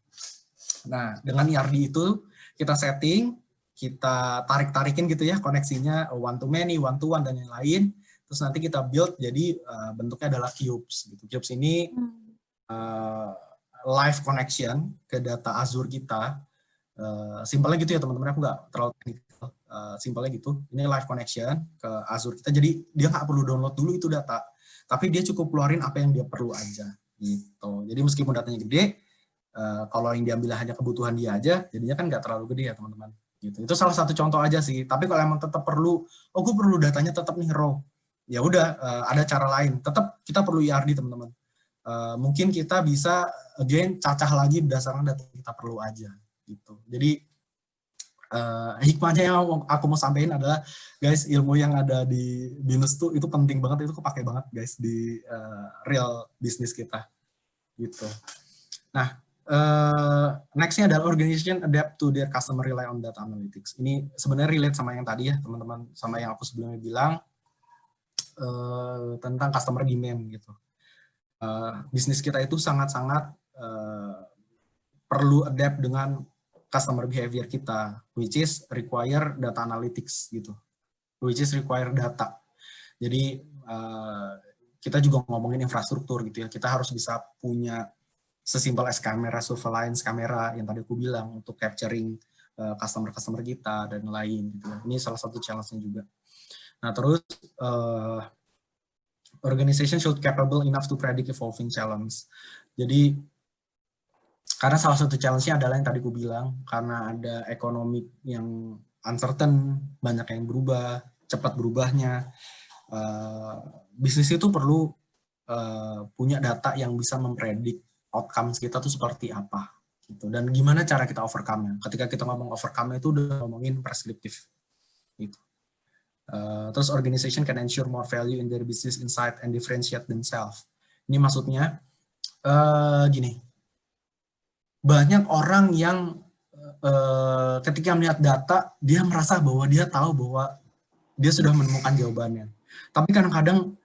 Nah, dengan ERD itu kita setting, kita tarik-tarikin gitu ya koneksinya one to many, one to one dan yang lain. Terus nanti kita build jadi bentuknya adalah cubes gitu. Cubes ini live connection ke data Azure kita. Simpelnya gitu ya teman-teman, aku nggak terlalu technical. Simpelnya gitu, ini live connection ke Azure kita, jadi dia nggak perlu download dulu itu data, tapi dia cukup keluarin apa yang dia perlu aja gitu. Jadi meskipun datanya gede, kalau yang diambil hanya kebutuhan dia aja, jadinya kan nggak terlalu gede ya teman-teman gitu. Itu salah satu contoh aja sih, tapi kalau emang tetap perlu, oh gue perlu datanya tetap nih raw, ya udah ada cara lain, tetap kita perlu ERD teman-teman. Mungkin kita bisa again cacah lagi berdasarkan data yang kita perlu aja gitu. Jadi hikmahnya yang aku mau sampaikan adalah guys, ilmu yang ada di BINUS tuh itu penting banget, itu kepake banget guys di real bisnis kita gitu. Nah, nextnya adalah organization adapt to their customer rely on data analytics. Ini sebenarnya relate sama yang tadi ya teman-teman, sama yang aku sebelumnya bilang tentang customer demand gitu. bisnis kita itu sangat-sangat perlu adapt dengan customer behavior kita, which is require data analytics gitu, which is require data. Jadi kita juga ngomongin infrastruktur gitu ya, kita harus bisa punya sesimpel as kamera, surveillance kamera yang tadi aku bilang untuk capturing customer kita dan lain gitu ya. Ini salah satu challenge-nya juga. Nah terus organization should capable enough to predict evolving challenge. Jadi karena salah satu challenge-nya adalah yang tadi aku bilang, karena ada ekonomi yang uncertain, banyak yang berubah, cepat berubahnya, bisnis itu perlu punya data yang bisa mempredik outcomes kita tuh seperti apa gitu, dan gimana cara kita overcome-nya. Ketika kita ngomong overcome itu udah ngomongin preskriptif gitu. Terus organization can ensure more value in their business insight and differentiate themselves. Ini maksudnya gini, banyak orang yang ketika melihat data dia merasa bahwa dia tahu bahwa dia sudah menemukan jawabannya, tapi kadang-kadang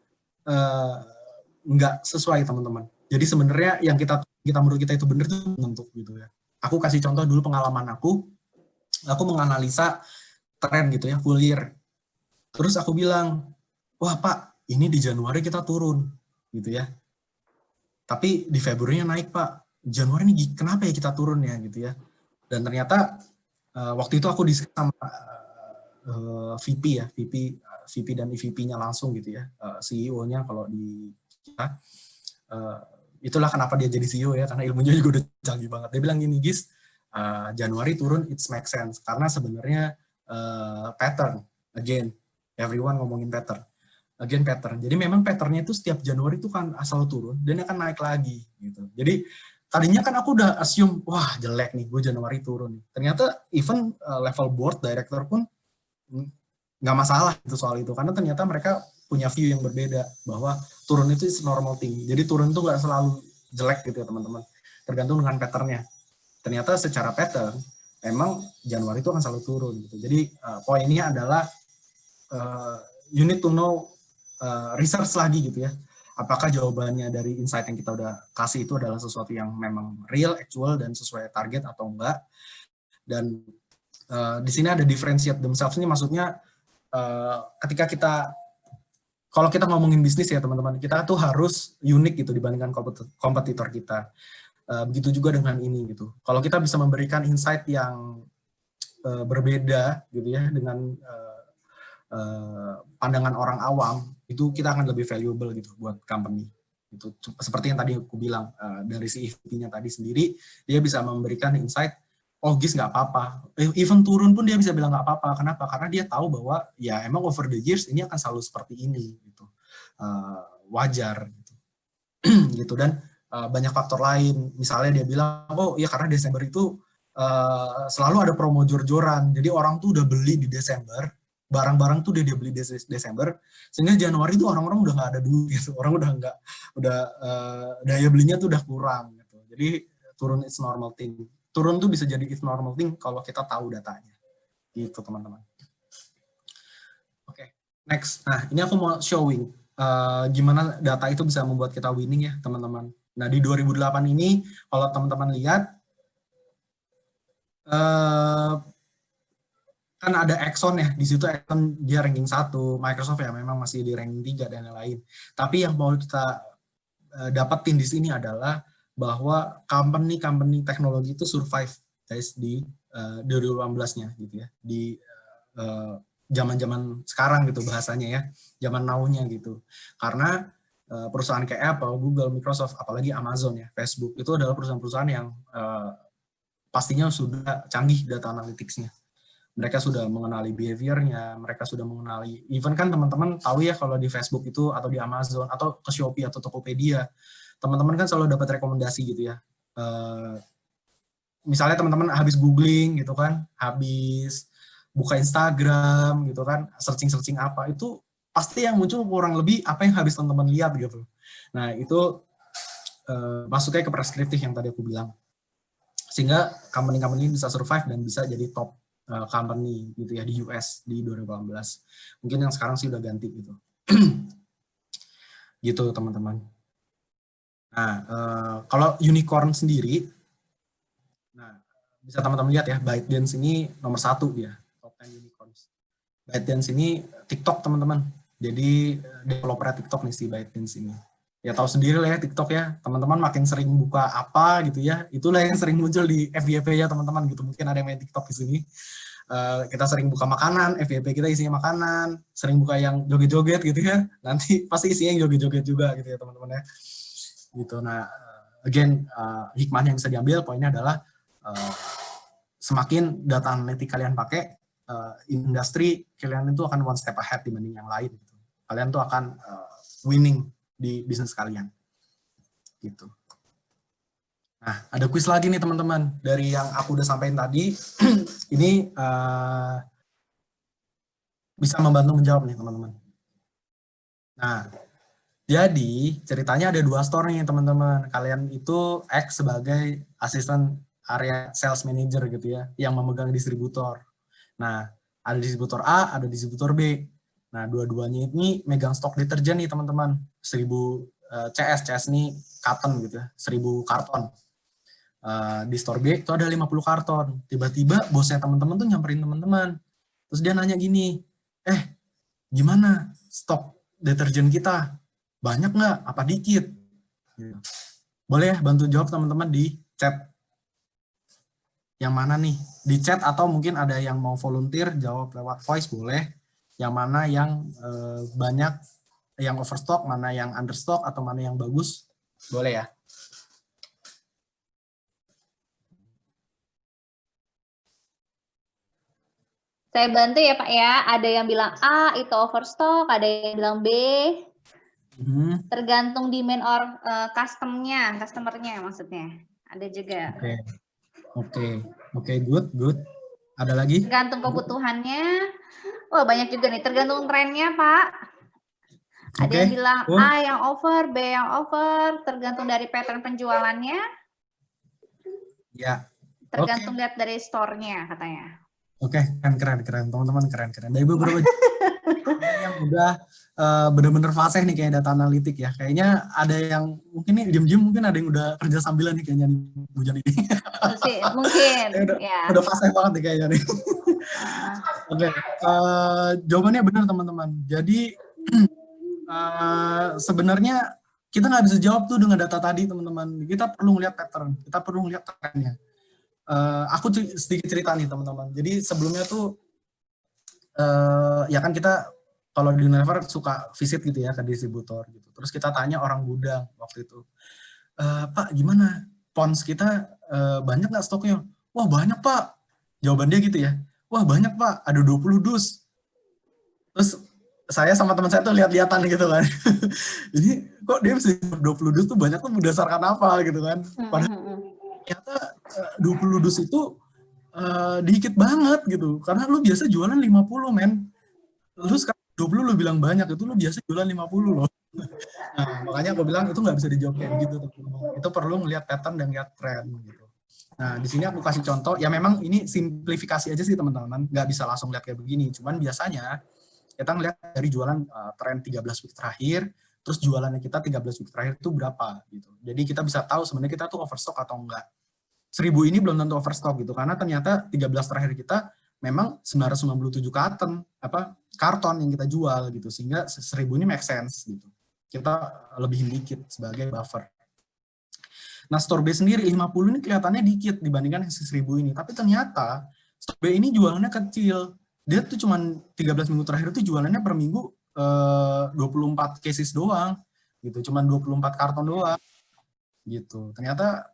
nggak sesuai teman-teman. Jadi sebenarnya yang kita menurut kita itu benar itu bentuk gitu ya. Aku kasih contoh dulu pengalaman aku menganalisa tren gitu ya, full year. Terus aku bilang, wah Pak, ini di Januari kita turun gitu ya. Tapi di Februari naik Pak. Januari ini kenapa ya kita turun ya gitu ya. Dan ternyata waktu itu aku diskusi sama VP ya, VP dan EVP-nya langsung gitu ya, CEO-nya kalau di kita. Itulah kenapa dia jadi CEO ya, karena ilmunya juga udah canggih banget. Dia bilang gini, Gis, Januari turun, it makes sense. Karena sebenarnya pattern, again, everyone ngomongin pattern. Again pattern. Jadi memang patternnya itu setiap Januari itu kan asal turun, dan akan naik lagi gitu. Jadi tadinya kan aku udah assume, wah jelek nih, gue Januari turun. Ternyata even level board director pun nggak masalah itu soal itu, karena ternyata mereka punya view yang berbeda bahwa turun itu is normal thing. Jadi turun itu nggak selalu jelek gitu ya teman-teman, tergantung dengan patternnya. Ternyata secara pattern emang Januari itu akan selalu turun gitu. Jadi poinnya adalah you need to know research lagi gitu ya. Apakah jawabannya dari insight yang kita udah kasih itu adalah sesuatu yang memang real, actual, dan sesuai target atau enggak. Dan di sini ada differentiate themselves, ini maksudnya ketika kita, kalau kita ngomongin bisnis ya teman-teman, kita tuh harus unik gitu dibandingkan kompetitor kita. Begitu juga dengan ini gitu. Kalau kita bisa memberikan insight yang berbeda gitu ya dengan pandangan orang awam, itu kita akan lebih valuable gitu buat company. Itu seperti yang tadi aku bilang, dari si EVP-nya tadi sendiri, dia bisa memberikan insight, oh Gis nggak apa-apa, even turun pun dia bisa bilang nggak apa-apa. Kenapa? Karena dia tahu bahwa ya emang over the years ini akan selalu seperti ini gitu, wajar gitu. Gitu. Dan banyak faktor lain, misalnya dia bilang, oh ya karena Desember itu selalu ada promo jor-joran, jadi orang tuh udah beli di Desember, barang-barang tuh dia beli di Desember, sehingga Januari tuh orang-orang udah nggak ada duit gitu, orang udah daya belinya tuh udah kurang gitu. Jadi turun it's normal thing. Turun tuh bisa jadi it's normal thing kalau kita tahu datanya. Gitu teman-teman. Oke, next. Nah, ini aku mau showing gimana data itu bisa membuat kita winning ya teman-teman. Nah, di 2008 ini kalau teman-teman lihat kan ada Exxon ya, di situ Exxon dia ranking 1, Microsoft ya memang masih di ranking 3 dan lain-lain. Tapi yang mau kita dapetin di sini adalah bahwa company teknologi itu survive guys di 2018-nya gitu ya. Di zaman-zaman sekarang gitu bahasanya ya, zaman now-nya gitu. Karena perusahaan kayak Apple, Google, Microsoft, apalagi Amazon ya, Facebook, itu adalah perusahaan-perusahaan yang pastinya sudah canggih data analytics-nya. Mereka sudah mengenali behavior-nya, mereka sudah mengenali, even kan teman-teman tahu ya kalau di Facebook itu atau di Amazon atau ke Shopee atau Tokopedia, teman-teman kan selalu dapat rekomendasi gitu ya. Misalnya teman-teman habis googling gitu kan, habis buka Instagram gitu kan, searching apa, itu pasti yang muncul kurang lebih apa yang habis teman-teman lihat gitu. Nah itu masuknya ke preskriptif yang tadi aku bilang. Sehingga company-company ini bisa survive dan bisa jadi top company gitu ya di US di 2018. Mungkin yang sekarang sih udah ganti gitu. Gitu teman-teman. Nah, kalau unicorn sendiri, nah bisa teman-teman lihat ya, ByteDance ini nomor 1 dia, top 10 unicorns. ByteDance ini TikTok teman-teman. Jadi developer TikTok nih si ByteDance ini. Ya tahu sendiri lah ya TikTok ya, teman-teman makin sering buka apa gitu ya, itulah yang sering muncul di FYP ya teman-teman gitu. Mungkin ada yang main TikTok di sini. Kita sering buka makanan, FYP kita isinya makanan, sering buka yang joget-joget gitu ya, nanti pasti isinya yang joget-joget juga gitu ya teman-teman ya. Gitu. Nah, again, hikmah yang bisa diambil poinnya adalah semakin data analitik kalian pakai, industri kalian itu akan one step ahead dibanding yang lain. Gitu. Kalian tuh akan winning di bisnis kalian. Gitu. Nah, ada quiz lagi nih teman-teman dari yang aku udah sampaikan tadi. Ini bisa membantu menjawab nih teman-teman. Nah, jadi ceritanya ada 2 store nih teman-teman. Kalian itu act sebagai asisten area sales manager gitu ya, yang memegang distributor. Nah, ada distributor A, ada distributor B. Nah, dua-duanya ini megang stok deterjen nih teman-teman. 1000 CS ini carton gitu ya, 1000 karton. Di store B itu ada 50 karton. Tiba-tiba bosnya teman-teman tuh nyamperin teman-teman. Terus dia nanya gini, gimana stok deterjen kita? Banyak nggak? Apa dikit? Boleh ya bantu jawab teman-teman di chat. Yang mana nih? Di chat atau mungkin ada yang mau volunteer jawab lewat voice boleh. Yang mana yang banyak, yang overstock, mana yang understock, atau mana yang bagus. Boleh ya? Saya bantu ya Pak ya. Ada yang bilang A itu overstock, ada yang bilang B. Tergantung demand customernya maksudnya. Ada juga. Oke, good. Ada lagi? Tergantung kebutuhannya. Wah, banyak juga nih. Tergantung trennya Pak. Ada yang bilang A yang over, B yang over. Tergantung dari pattern penjualannya. Ya. Tergantung lihat dari store-nya katanya. Oke, keren teman-teman, keren. Dari beberapa yang udah bener-bener fasih nih kayak data analitik ya. Kayaknya ada yang mungkin nih diem-diem mungkin ada yang udah kerja sambilan nih kayaknya nih Bujan ini. Mungkin. Udah fasih banget nih kayaknya nih. Oke, jawabannya benar teman-teman. Jadi sebenarnya kita nggak bisa jawab tuh dengan data tadi teman-teman. Kita perlu ngeliat pattern, kita perlu ngeliat trennya. Aku sedikit cerita nih teman-teman. Jadi sebelumnya tuh ya kan kita kalau di Unilever suka visit gitu ya ke distributor gitu. Terus kita tanya orang gudang waktu itu, Pak gimana? Pons kita banyak nggak stoknya? Wah banyak Pak. Jawaban dia gitu ya. Wah banyak Pak, ada 20 dus. Terus saya sama teman saya tuh lihat-lihatan gitu kan. Ini kok dia bisa 20 dus tuh banyak tuh berdasarkan apa gitu kan. Padahal ternyata 20 dus itu dikit banget gitu. Karena lu biasa jualan 50 men. Lu sekarang 20 lu bilang banyak, itu lu biasa jualan 50 loh. Nah, makanya aku bilang itu nggak bisa dijawab kayak gitu. Itu perlu ngelihat pattern dan lihat tren gitu. Nah, di sini aku kasih contoh, ya memang ini simplifikasi aja sih teman-teman, nggak bisa langsung lihat kayak begini. Cuman biasanya kita ngelihat dari jualan tren 13 week terakhir, terus jualannya kita 13 week terakhir itu berapa gitu. Jadi kita bisa tahu sebenarnya kita tuh overstock atau enggak. 1000 ini belum tentu overstock gitu, karena ternyata 13 terakhir kita memang 997 karton yang kita jual gitu, sehingga 1000 ini make sense gitu. Kita lebihin dikit sebagai buffer. Nah, store B sendiri 50 ini kelihatannya dikit dibandingkan 1000 ini, tapi ternyata store B ini jualannya kecil. Dia tuh cuma 13 minggu terakhir itu jualannya per minggu 24 cases doang gitu, cuma 24 karton doang gitu. Ternyata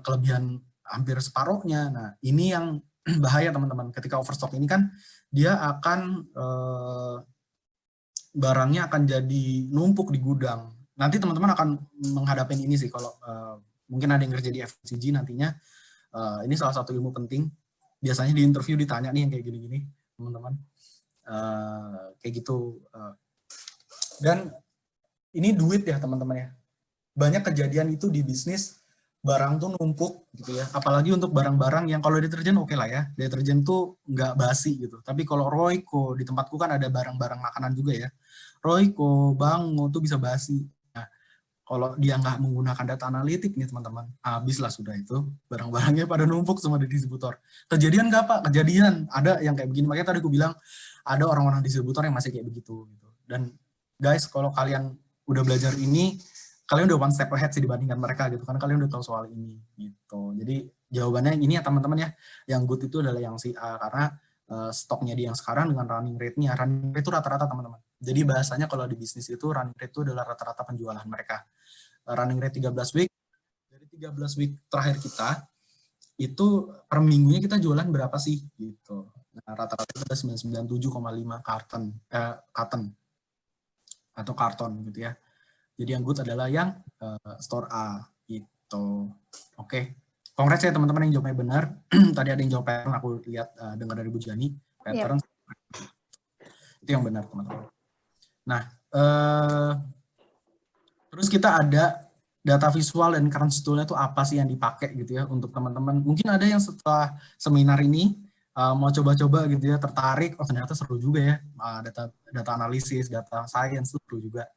kelebihan hampir separuhnya. Nah, ini yang bahaya teman-teman. Ketika overstock ini kan dia akan barangnya akan jadi numpuk di gudang. Nanti teman-teman akan menghadapi ini sih kalau mungkin ada yang kerja di FMCG nantinya. Ini salah satu ilmu penting. Biasanya di interview ditanya nih yang kayak gini-gini, teman-teman. Kayak gitu. Dan ini duit ya teman-teman ya. Banyak kejadian itu di bisnis, barang tuh numpuk gitu ya. Apalagi untuk barang-barang yang kalau deterjen oke lah ya. Deterjen tuh nggak basi gitu. Tapi kalau Royco, di tempatku kan ada barang-barang makanan juga ya. Royco, Bango tuh bisa basi. Nah, Kalau dia nggak menggunakan data analitik nih teman-teman, habislah sudah itu, barang-barangnya pada numpuk semua di distributor. Kejadian nggak Pak? Kejadian. Ada yang kayak begini, makanya tadi aku bilang, ada orang-orang distributor yang masih kayak begitu. Gitu. Dan guys, kalau kalian udah belajar ini, kalian udah one step ahead sih dibandingkan mereka gitu, karena kalian udah tahu soal ini. Gitu. Jadi jawabannya ini ya teman-teman ya, yang good itu adalah yang si A, karena stoknya dia yang sekarang dengan running rate-nya. Running rate itu rata-rata teman-teman. Jadi bahasanya kalau di bisnis itu running rate itu adalah rata-rata penjualan mereka. Running rate 13 week, dari 13 week terakhir kita, itu per minggunya kita jualan berapa sih? Gitu. Nah, rata-rata itu ada 997,5 carton atau karton gitu ya. Jadi yang good adalah yang store A gitu. Oke. Congrats ya teman-teman yang jawabnya benar. Tadi ada yang jawab pattern, aku lihat dengar dari Bu Jani. Pattern. Itu yang benar teman-teman. Nah, terus kita ada data visual dan crunch tool-nya itu apa sih yang dipakai gitu ya untuk teman-teman. Mungkin ada yang setelah seminar ini mau coba-coba gitu ya, tertarik, oh ternyata seru juga ya, data analisis, data science itu seru juga.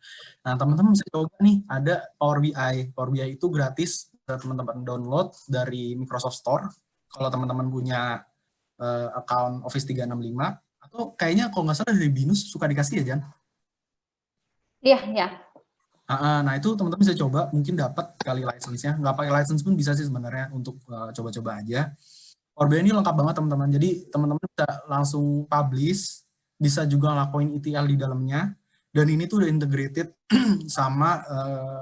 Nah teman-teman bisa coba nih, ada Power BI. Power BI itu gratis, teman-teman download dari Microsoft Store. Kalau teman-teman punya account Office 365, atau kayaknya kalau nggak salah dari Binus suka dikasih ya, Jan? Iya, iya. Nah itu teman-teman bisa coba, mungkin dapat kali license-nya. Nggak pakai license pun bisa sih sebenarnya untuk coba-coba aja. Power BI ini lengkap banget teman-teman. Jadi teman-teman bisa langsung publish, bisa juga ngelakuin ETL di dalamnya. Dan ini tuh udah integrated sama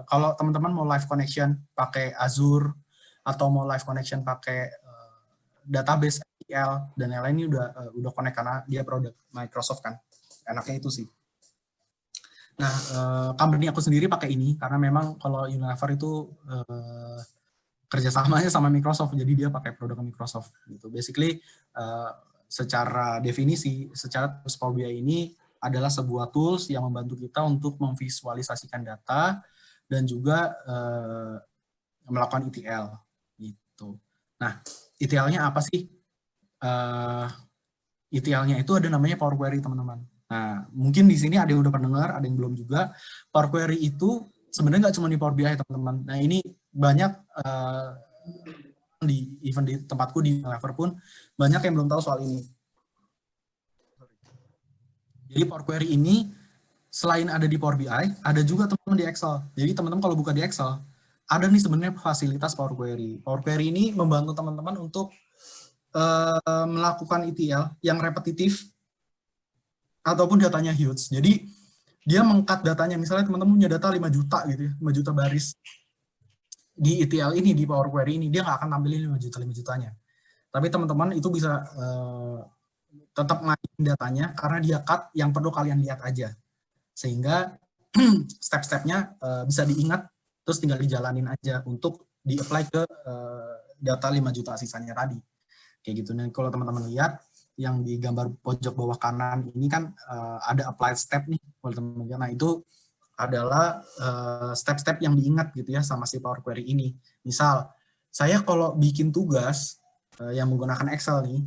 kalau teman-teman mau live connection pakai Azure atau mau live connection pakai database ETL dan lain-lain, ini udah connect karena dia produk Microsoft kan. Enaknya itu sih. Nah, company aku sendiri pakai ini karena memang kalau Unilever itu kerjasamanya sama Microsoft, jadi dia pakai produk Microsoft gitu. Basically, secara definisi, secara Power BI ini adalah sebuah tools yang membantu kita untuk memvisualisasikan data dan juga melakukan ETL gitu. Nah, ETL-nya apa sih? ETL-nya itu ada namanya Power Query, teman-teman. Nah, mungkin di sini ada yang udah pendengar, ada yang belum juga. Power Query itu sebenarnya nggak cuma di Power BI, teman-teman. Nah, ini banyak, even di tempatku di Unilever pun, banyak yang belum tahu soal ini. Jadi Power Query ini, selain ada di Power BI, ada juga teman-teman di Excel. Jadi teman-teman kalau buka di Excel, ada nih sebenarnya fasilitas Power Query. Power Query ini membantu teman-teman untuk melakukan ETL yang repetitif ataupun datanya huge. Jadi dia meng-cut datanya, misalnya teman-teman punya data 5 juta gitu ya, 5 juta baris. Di ETL ini, di Power Query ini, dia nggak akan tampilin 5 jutanya. Tapi teman-teman itu bisa tetap main datanya karena dia cut yang perlu kalian lihat aja. Sehingga step-stepnya bisa diingat, terus tinggal dijalanin aja untuk di-apply ke data 5 juta sisanya tadi. Kayak gitu. Nah, kalau teman-teman lihat yang di gambar pojok bawah kanan ini kan ada applied step nih, kalau teman-teman. Nah, itu adalah step-step yang diingat gitu ya sama si Power Query ini. Misal, saya kalau bikin tugas yang menggunakan Excel nih,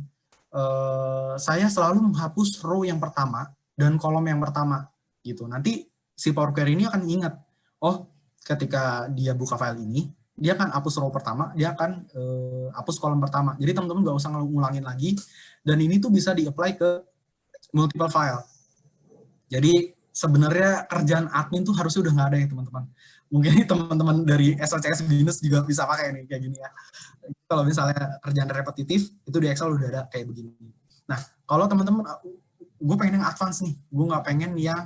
saya selalu menghapus row yang pertama dan kolom yang pertama gitu. Nanti si Power Query ini akan ingat, oh ketika dia buka file ini, dia akan hapus row pertama, dia akan hapus kolom pertama. Jadi teman-teman nggak usah ngulangin lagi, dan ini tuh bisa di-apply ke multiple file. Jadi sebenarnya kerjaan admin tuh harusnya udah nggak ada ya teman-teman. Mungkin teman-teman dari SLCS Binus juga bisa pakai nih kayak gini ya. Kalau misalnya kerjaan repetitif, itu di Excel udah ada kayak begini. Nah, kalau teman-teman, gue pengen yang advance nih, gue nggak pengen yang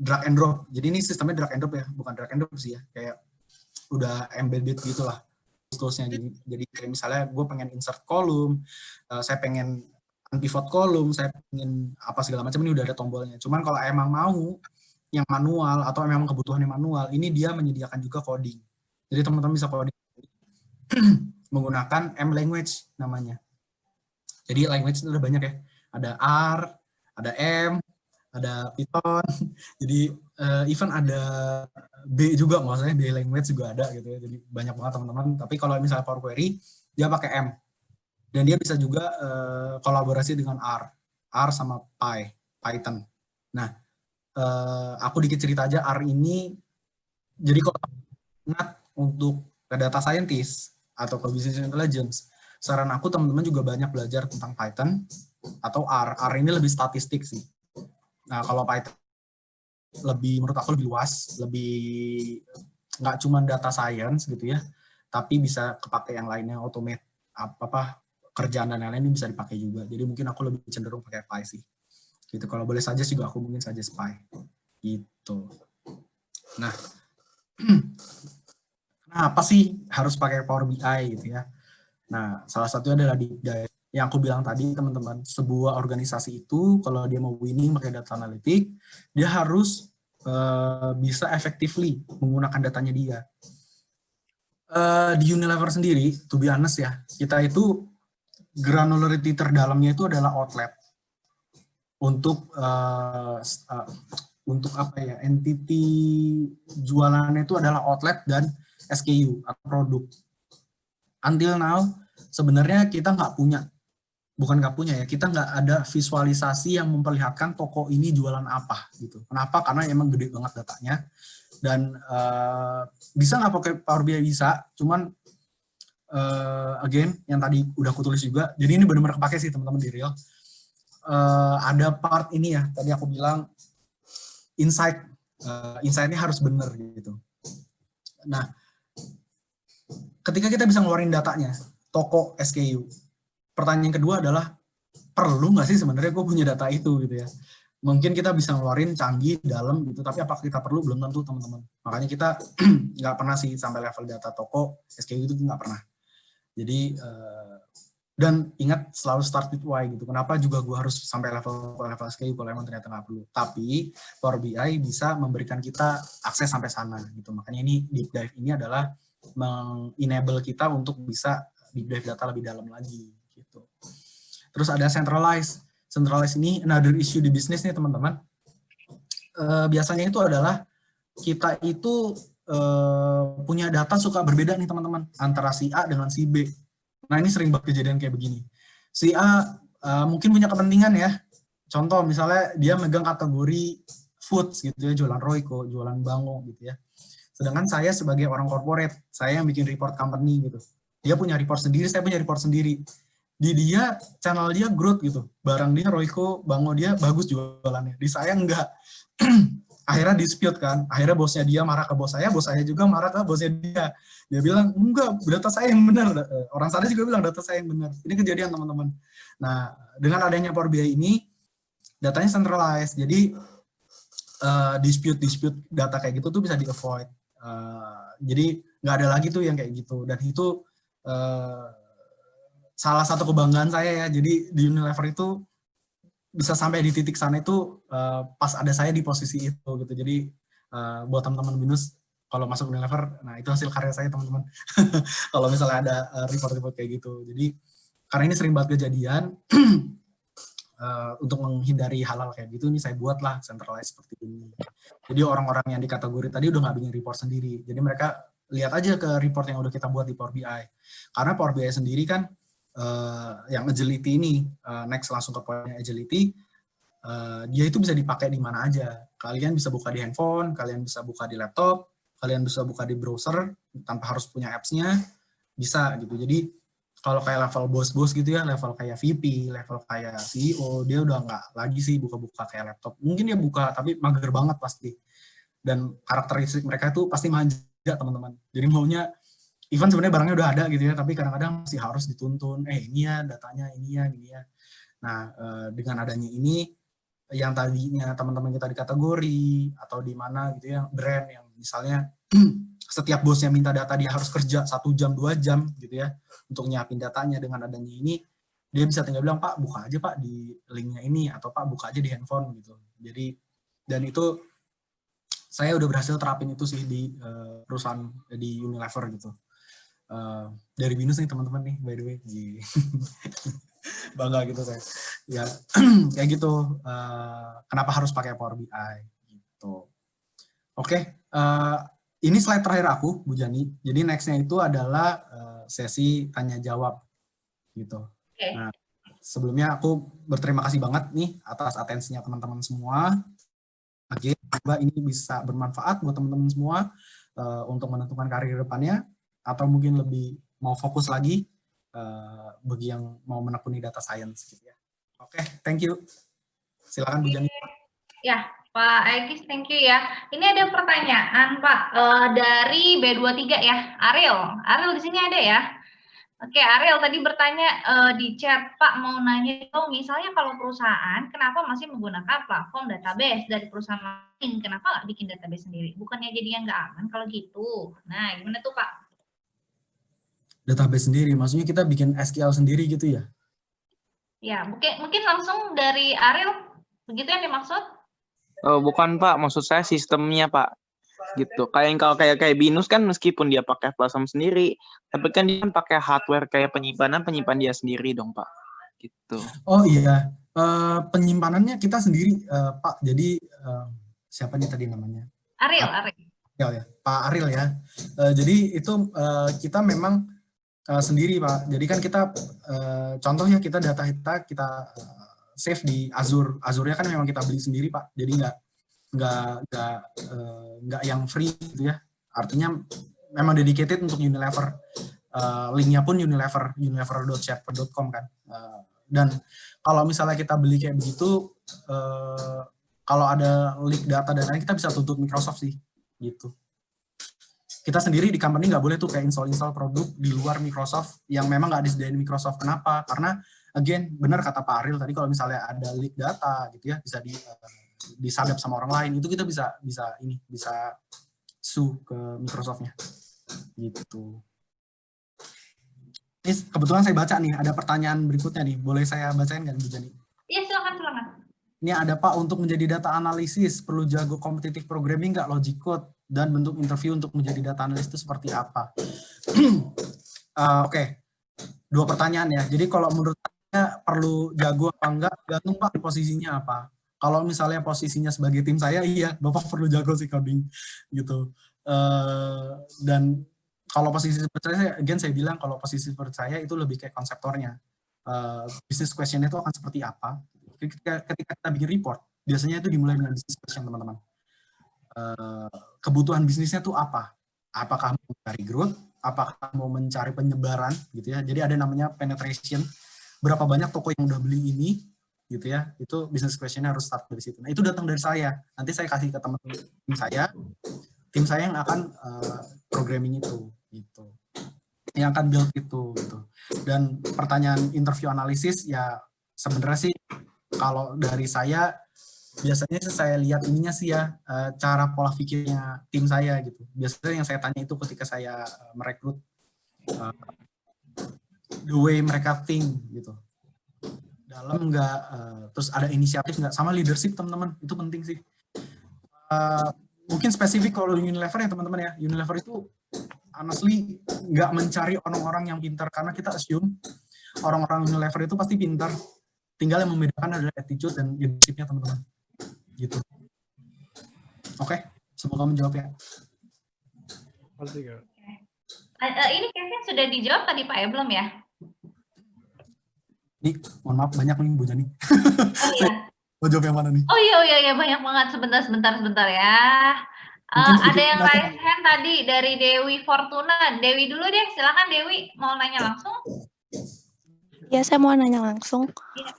drag and drop. Jadi ini sistemnya drag and drop ya, bukan drag and drop sih ya, kayak udah embedded gitu lah toolsnya. Jadi kayak misalnya gue pengen insert kolom, saya pengen pivot kolom, saya pengen apa segala macam, ini udah ada tombolnya. Cuman kalau emang mau yang manual atau memang kebutuhannya manual, ini dia menyediakan juga coding. Jadi teman-teman bisa coding menggunakan M language namanya. Jadi language itu ada banyak ya, ada R, ada M, ada Python, jadi even ada B juga, maksudnya B language juga ada gitu ya, jadi banyak banget teman-teman. Tapi kalau misalnya Power Query, dia pakai M, dan dia bisa juga kolaborasi dengan R sama Python. Nah, aku dikit cerita aja, R ini, jadi kalau ingat untuk ke data scientist atau ke business intelligence, saran aku teman-teman juga banyak belajar tentang Python atau R. R ini lebih statistik sih. Nah, kalau Python lebih, menurut aku lebih luas, lebih nggak cuma data science gitu ya, tapi bisa kepake yang lainnya, automate apa kerjaan dan lain-lain ini bisa dipakai juga. Jadi mungkin aku lebih cenderung pakai Py sih. Gitu. Kalau boleh saja juga aku mungkin saja Py. Gitu. Nah, kenapa sih harus pakai Power BI gitu ya? Nah, salah satunya adalah yang aku bilang tadi, teman-teman, sebuah organisasi itu kalau dia mau winning pakai data analitik, dia harus bisa effectively menggunakan datanya dia. Di Unilever sendiri, to be honest ya, kita itu granularity terdalamnya itu adalah outlet untuk untuk apa ya, entity jualannya itu adalah outlet dan SKU atau produk. Until now, sebenarnya kita bukan nggak punya ya, kita nggak ada visualisasi yang memperlihatkan toko ini jualan apa gitu. Kenapa? Karena emang gede banget datanya. Dan bisa nggak pakai Power BI? Bisa, cuman again, yang tadi udah aku tulis juga, jadi ini benar-benar kepake sih teman-teman di real. Ada part ini ya, tadi aku bilang insight, insight-nya harus benar gitu. Nah, ketika kita bisa ngeluarin datanya, toko SKU, pertanyaan kedua adalah, perlu nggak sih sebenarnya gue punya data itu gitu ya. Mungkin kita bisa ngeluarin canggih, dalam gitu, tapi apakah kita perlu? Belum tentu teman-teman. Makanya kita nggak pernah sih sampai level data toko, SKU itu nggak pernah. Jadi, dan ingat selalu start with why gitu. Kenapa juga gue harus sampai level SKU kalau emang ternyata nggak perlu. Tapi Power BI bisa memberikan kita akses sampai sana gitu. Makanya ini deep dive ini adalah mengenable kita untuk bisa deep dive data lebih dalam lagi gitu. Terus ada centralize. Centralize ini another issue di bisnis nih teman-teman. Biasanya itu adalah kita itu punya data suka berbeda nih teman-teman, antara si A dengan si B. Nah, ini sering banget kejadian kayak begini. Si A mungkin punya kepentingan ya. Contoh misalnya dia megang kategori foods gitu ya, jualan Royco, jualan Bango gitu ya. Sedangkan saya sebagai orang corporate, saya yang bikin report company gitu. Dia punya report sendiri, saya punya report sendiri. Di dia, channel dia growth gitu. Barang dia Royco, Bango dia bagus jualannya. Di saya enggak. Akhirnya dispute kan. Akhirnya bosnya dia marah ke bos saya juga marah ke bosnya dia. Dia bilang, enggak, data saya yang benar. Orang sana juga bilang data saya yang benar. Ini kejadian teman-teman. Nah, dengan adanya Power BI ini, datanya centralized. Jadi, dispute data kayak gitu tuh bisa di-avoid. Jadi, nggak ada lagi tuh yang kayak gitu. Dan itu salah satu kebanggaan saya ya. Jadi, di Unilever itu bisa sampai di titik sana itu pas ada saya di posisi itu gitu. Jadi buat teman-teman binus kalau masuk Unilever, nah itu hasil karya saya teman-teman. Kalau misalnya ada report-report kayak gitu. Jadi karena ini sering banget kejadian, untuk menghindari hal-hal kayak gitu, ini saya buatlah centralized seperti ini. Jadi orang-orang yang di kategori tadi udah nggak bikin report sendiri. Jadi mereka lihat aja ke report yang udah kita buat di Power BI. Karena Power BI sendiri kan yang agility ini, next langsung ke poinnya agility, dia itu bisa dipakai di mana aja. Kalian bisa buka di handphone, kalian bisa buka di laptop, kalian bisa buka di browser tanpa harus punya apps-nya, bisa gitu. Jadi kalau kayak level bos-bos gitu ya, level kayak VP, level kayak CEO, dia udah nggak lagi sih buka-buka kayak laptop. Mungkin dia buka, tapi mager banget pasti. Dan karakteristik mereka itu pasti manja, teman-teman. Jadi maunya, even sebenarnya barangnya udah ada gitu ya, tapi kadang-kadang masih harus dituntun, ini ya datanya, ini ya, gini ya. Nah, dengan adanya ini, yang tadinya teman-teman kita di kategori, atau di mana gitu ya, brand yang misalnya, setiap bosnya minta data, dia harus kerja 1 jam, 2 jam gitu ya, untuk nyiapin datanya. Dengan adanya ini, dia bisa tinggal bilang, Pak, buka aja Pak di linknya ini, atau Pak, buka aja di handphone gitu. Jadi, dan itu, saya udah berhasil terapin itu sih di perusahaan, di Unilever gitu. Dari binus nih teman-teman nih, by the way. Bangga gitu saya. Ya, kayak gitu. Kenapa harus pakai Power BI gitu. Oke, ini slide terakhir aku, Bu Jani. Jadi next-nya itu adalah sesi tanya jawab gitu. Okay. Nah, sebelumnya aku berterima kasih banget nih atas atensinya teman-teman semua. Again, semoga ini bisa bermanfaat buat teman-teman semua untuk menentukan karir depannya, atau mungkin lebih mau fokus lagi bagi yang mau menekuni data science gitu ya. Oke, thank you. Silakan Bu Jani. Ya, Pak Egis, thank you ya. Ini ada pertanyaan Pak dari B23 ya, Ariel. Ariel di sini ada ya. Oke, Ariel tadi bertanya di chat, Pak mau nanya dong, misalnya kalau perusahaan, kenapa masih menggunakan platform database dari perusahaan lain? Kenapa nggak bikin database sendiri? Bukannya jadinya nggak aman kalau gitu? Nah, gimana tuh Pak? Database sendiri, maksudnya kita bikin SQL sendiri gitu ya? Ya, mungkin langsung dari Ariel, begitu yang dimaksud? Oh, bukan Pak, maksud saya sistemnya Pak. Gitu. Kalau kayak Binus kan meskipun dia pakai platform sendiri, tapi kan dia pakai hardware kayak penyimpan dia sendiri dong Pak. Gitu. Oh iya, penyimpanannya kita sendiri Pak. Jadi siapa nih tadi namanya? Ariel. Ya, Pak Ariel ya. Jadi itu kita memang sendiri Pak. Jadi kan kita contohnya kita data kita save di Azure. Azure-nya kan memang kita beli sendiri Pak. Jadi nggak yang free gitu ya. Artinya memang dedicated untuk Unilever. Linknya pun unilever.sharper.com kan. Dan kalau misalnya kita beli kayak begitu, kalau ada leak data dan lain, kita bisa tuntut Microsoft sih, gitu. Kita sendiri di company nggak boleh tuh kayak install produk di luar Microsoft yang memang nggak disediain Microsoft. Kenapa? Karena again benar kata Pak Ariel tadi, kalau misalnya ada leak data gitu ya, bisa disadap sama orang lain, itu kita bisa sue ke Microsoft-nya gitu. Ini kebetulan saya baca nih, ada pertanyaan berikutnya nih, boleh saya bacain nggak Bu Jani? Iya, silakan. Ini ada Pak, untuk menjadi data analisis perlu jago kompetitif programming nggak, logic code, dan bentuk interview untuk menjadi data analis itu seperti apa? Oke. Dua pertanyaan ya. Jadi kalau menurut saya perlu jago apa enggak, gantung Pak posisinya apa. Kalau misalnya posisinya sebagai tim saya, iya, Bapak perlu jago sih coding gitu. Dan kalau posisi seperti saya, again saya bilang kalau posisi seperti saya itu lebih kayak konseptornya. Business question itu akan seperti apa. Ketika kita bikin report, biasanya itu dimulai dengan business question teman-teman. Kebutuhan bisnisnya tuh apa? Apakah mau mencari growth? Apakah mau mencari penyebaran gitu ya? Jadi ada namanya penetration. Berapa banyak toko yang udah beli ini gitu ya? Itu business question-nya harus start dari situ. Nah, itu datang dari saya. Nanti saya kasih ke teman-teman tim saya yang akan programming itu gitu. Yang akan build itu gitu. Dan pertanyaan interview analisis ya sebenarnya sih kalau dari saya biasanya saya lihat ininya sih ya, cara pola pikirnya tim saya gitu. Biasanya yang saya tanya itu ketika saya merekrut, the way mereka think gitu. Dalam nggak, terus ada inisiatif nggak, sama leadership teman-teman, itu penting sih. Mungkin spesifik kalau Unilever ya teman-teman ya, Unilever itu honestly nggak mencari orang-orang yang pintar, karena kita assume orang-orang Unilever itu pasti pintar. Tinggal yang membedakan adalah attitude dan leadership-nya teman-teman. Gitu. Oke, semoga menjawab ya. Ini Kevin sudah dijawab tadi Pak ya, belum ya? Nih, mohon maaf banyak nih Bu Jani. Oh iya. Mau jawab yang mana nih? Oh iya banyak banget, sebentar ya. Ada yang raise hand tadi dari Dewi Fortuna. Dewi dulu deh, silakan Dewi, mau nanya langsung? Ya, saya mau nanya langsung. Ya.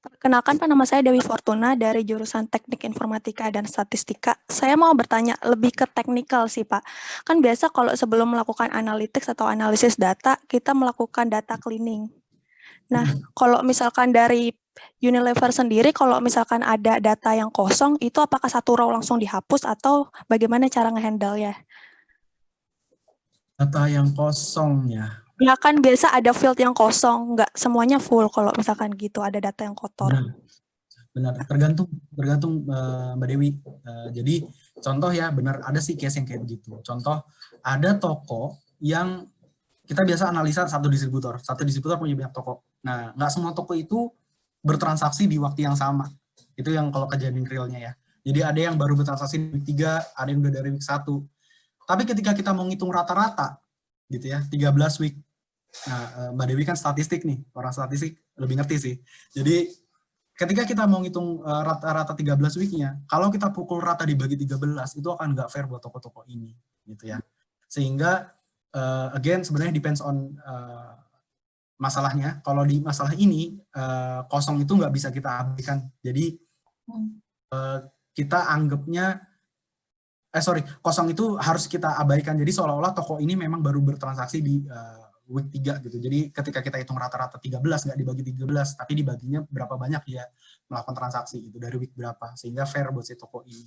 Perkenalkan, Pak, nama saya Dewi Fortuna dari jurusan Teknik Informatika dan Statistika. Saya mau bertanya lebih ke teknikal sih, Pak. Kan biasa kalau sebelum melakukan analytics atau analisis data, kita melakukan data cleaning. Nah, kalau misalkan dari Unilever sendiri, kalau misalkan ada data yang kosong, itu apakah satu row langsung dihapus atau bagaimana cara nge-handle-nya? Data yang kosong ya? Ya kan biasa ada field yang kosong, nggak semuanya full kalau misalkan gitu, ada data yang kotor. Benar. Tergantung Mbak Dewi. Jadi contoh ya, benar ada sih case yang kayak begitu. Contoh, ada toko yang kita biasa analisa satu distributor punya banyak toko. Nah, nggak semua toko itu bertransaksi di waktu yang sama. Itu yang kalau kejadian realnya ya. Jadi ada yang baru bertransaksi di week 3, ada yang udah dari week 1. Tapi ketika kita mau ngitung rata-rata, gitu ya, 13 week. Nah, Mbak Dewi kan statistik nih, orang statistik lebih ngerti sih. Jadi ketika kita mau ngitung rata-rata 13 week-nya, kalau kita pukul rata dibagi 13, itu akan nggak fair buat toko-toko ini, gitu ya. Sehingga, again, sebenarnya depends on masalahnya. Kalau di masalah ini, kosong itu nggak bisa kita abaikan. Jadi, kita anggapnya, kosong itu harus kita abaikan. Jadi seolah-olah toko ini memang baru bertransaksi di week 3 gitu. Jadi ketika kita hitung rata-rata 13, nggak dibagi 13, tapi dibaginya berapa banyak dia melakukan transaksi gitu, dari week berapa, sehingga fair buat si toko ini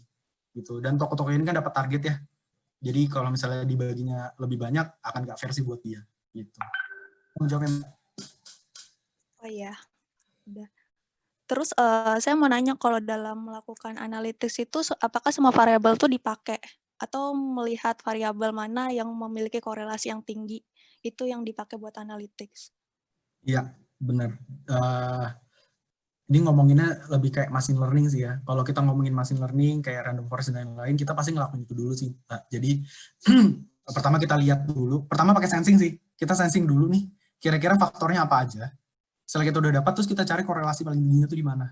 gitu. Dan toko-toko ini kan dapat target ya, jadi kalau misalnya dibaginya lebih banyak akan nggak fair sih buat dia gitu. Menjawabnya. Oh iya, udah. Terus saya mau nanya, kalau dalam melakukan analytics itu apakah semua variabel tuh dipakai atau melihat variabel mana yang memiliki korelasi yang tinggi itu yang dipakai buat analytics? Iya, benar. Ini ngomonginnya lebih kayak machine learning sih ya. Kalau kita ngomongin machine learning kayak random forest dan lain-lain, kita pasti ngelakuin itu dulu sih. Jadi pertama kita lihat dulu. Pertama pakai sensing sih. Kita sensing dulu nih. Kira-kira faktornya apa aja. Setelah kita udah dapat, terus kita cari korelasi paling tingginya itu di mana.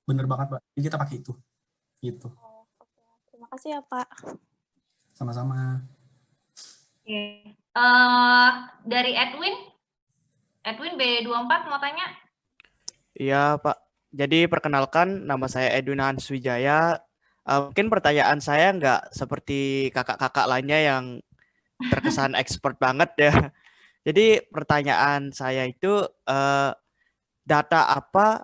Bener banget, Pak. Jadi kita pakai itu. Gitu. Terima kasih ya, Pak. Sama-sama. Oke. Dari Edwin B24 mau tanya? Iya, Pak. Jadi perkenalkan, nama saya Edwin Hans Wijaya. Mungkin pertanyaan saya nggak seperti kakak-kakak lainnya yang terkesan expert banget ya. Jadi pertanyaan saya itu, data apa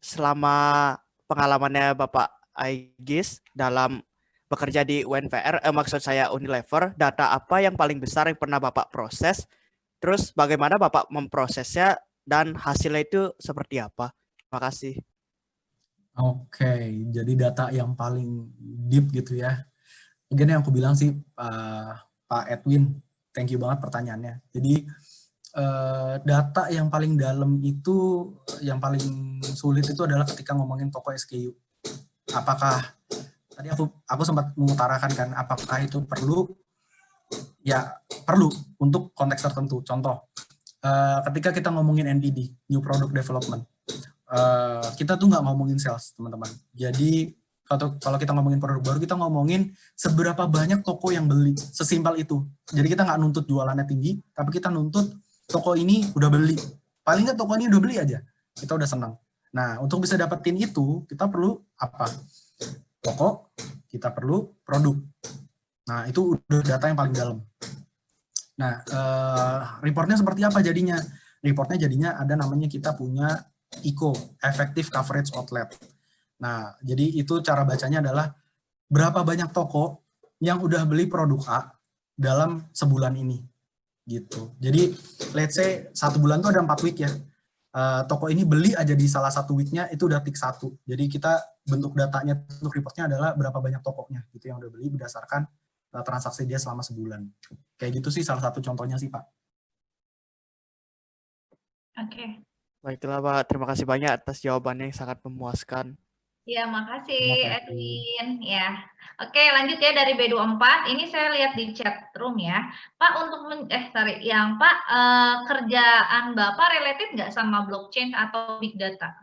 selama pengalamannya Bapak Aegis dalam bekerja di UNVR, maksud saya Unilever, data apa yang paling besar yang pernah Bapak proses, terus bagaimana Bapak memprosesnya, dan hasilnya itu seperti apa? Terima kasih. Oke, jadi data yang paling deep gitu ya. Mungkin yang aku bilang sih, Pak Edwin, thank you banget pertanyaannya. Jadi data yang paling dalam itu, yang paling sulit itu adalah ketika ngomongin toko SKU. Apakah, tadi aku sempat mengutarakan kan, apakah itu perlu? Ya, perlu untuk konteks tertentu. Contoh, ketika kita ngomongin NPD, New Product Development, kita tuh nggak ngomongin sales, teman-teman. Jadi kalau kita ngomongin produk baru, kita ngomongin seberapa banyak toko yang beli, sesimpel itu. Jadi kita nggak nuntut jualannya tinggi, tapi kita nuntut toko ini udah beli. Paling nggak toko ini udah beli aja, kita udah senang. Nah, untuk bisa dapetin itu, kita perlu apa? Toko, kita perlu produk. Nah, itu udah data yang paling dalam. Nah, reportnya seperti apa jadinya? Reportnya jadinya ada namanya, kita punya ECO, Effective Coverage Outlet. Nah, jadi itu cara bacanya adalah berapa banyak toko yang udah beli produk A dalam sebulan ini, gitu. Jadi, let's say 1 bulan tuh ada 4 week ya. Toko ini beli aja di salah satu week-nya, itu udah tick 1. Jadi kita bentuk datanya untuk reportnya adalah berapa banyak tokonya gitu yang udah beli berdasarkan transaksi dia selama sebulan. Kayak gitu sih salah satu contohnya sih, Pak. Oke. Baiklah, Pak. Terima kasih banyak atas jawabannya yang sangat memuaskan. Ya, makasih Edwin. Ya. Oke, lanjut ya dari B24. Ini saya lihat di chat room ya. Pak, untuk yang Pak, kerjaan Bapak related nggak sama blockchain atau big data?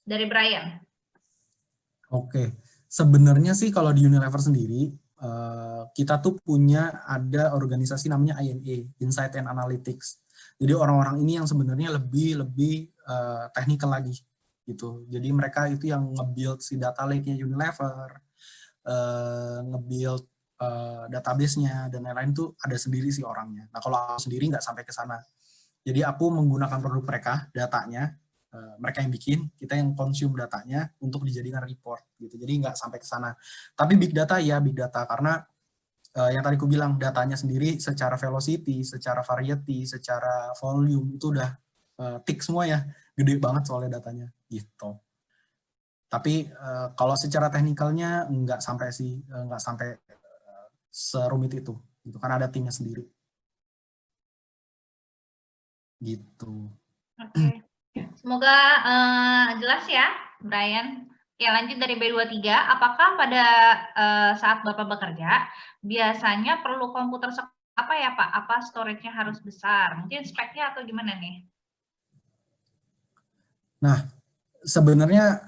Dari Brian. Oke. Sebenarnya sih kalau di Unilever sendiri, kita tuh punya ada organisasi namanya INA, Insight and Analytics. Jadi orang-orang ini yang sebenarnya lebih technical lagi gitu. Jadi mereka itu yang nge-build si data lake-nya Unilever, nge-build database-nya dan lain-lain tuh ada sendiri sih orangnya. Nah, kalau aku sendiri nggak sampai ke sana. Jadi aku menggunakan produk mereka, datanya, mereka yang bikin, kita yang consume datanya untuk dijadikan report gitu. Jadi nggak sampai ke sana. Tapi big data ya big data, karena yang tadi aku bilang, datanya sendiri secara velocity, secara variety, secara volume itu udah tick semua ya, gede banget soalnya datanya gitu. Tapi kalau secara teknikalnya nggak sampai serumit itu, gitu kan ada timnya sendiri. Gitu. Oke. Semoga jelas ya, Brian. Oke, lanjut dari B23. Apakah pada saat Bapak bekerja, biasanya perlu komputer apa ya, Pak? Apa storage-nya harus besar? Mungkin speknya atau gimana nih? Nah, sebenarnya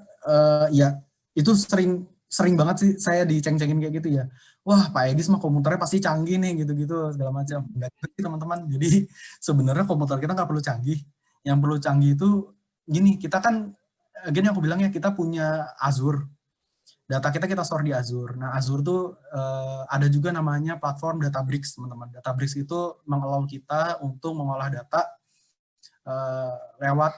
ya itu sering banget sih saya diceng-cengin kayak gitu ya. Wah, Pak Egis mah komputernya pasti canggih nih gitu-gitu segala macam. Enggak gitu sih, teman-teman. Jadi sebenarnya komputer kita nggak perlu canggih. Yang perlu canggih itu gini, kita kan gini aku bilang ya, kita punya Azure. Data kita store di Azure. Nah, Azure tuh ada juga namanya platform Databricks, teman-teman. Databricks itu mengallow kita untuk mengolah data lewat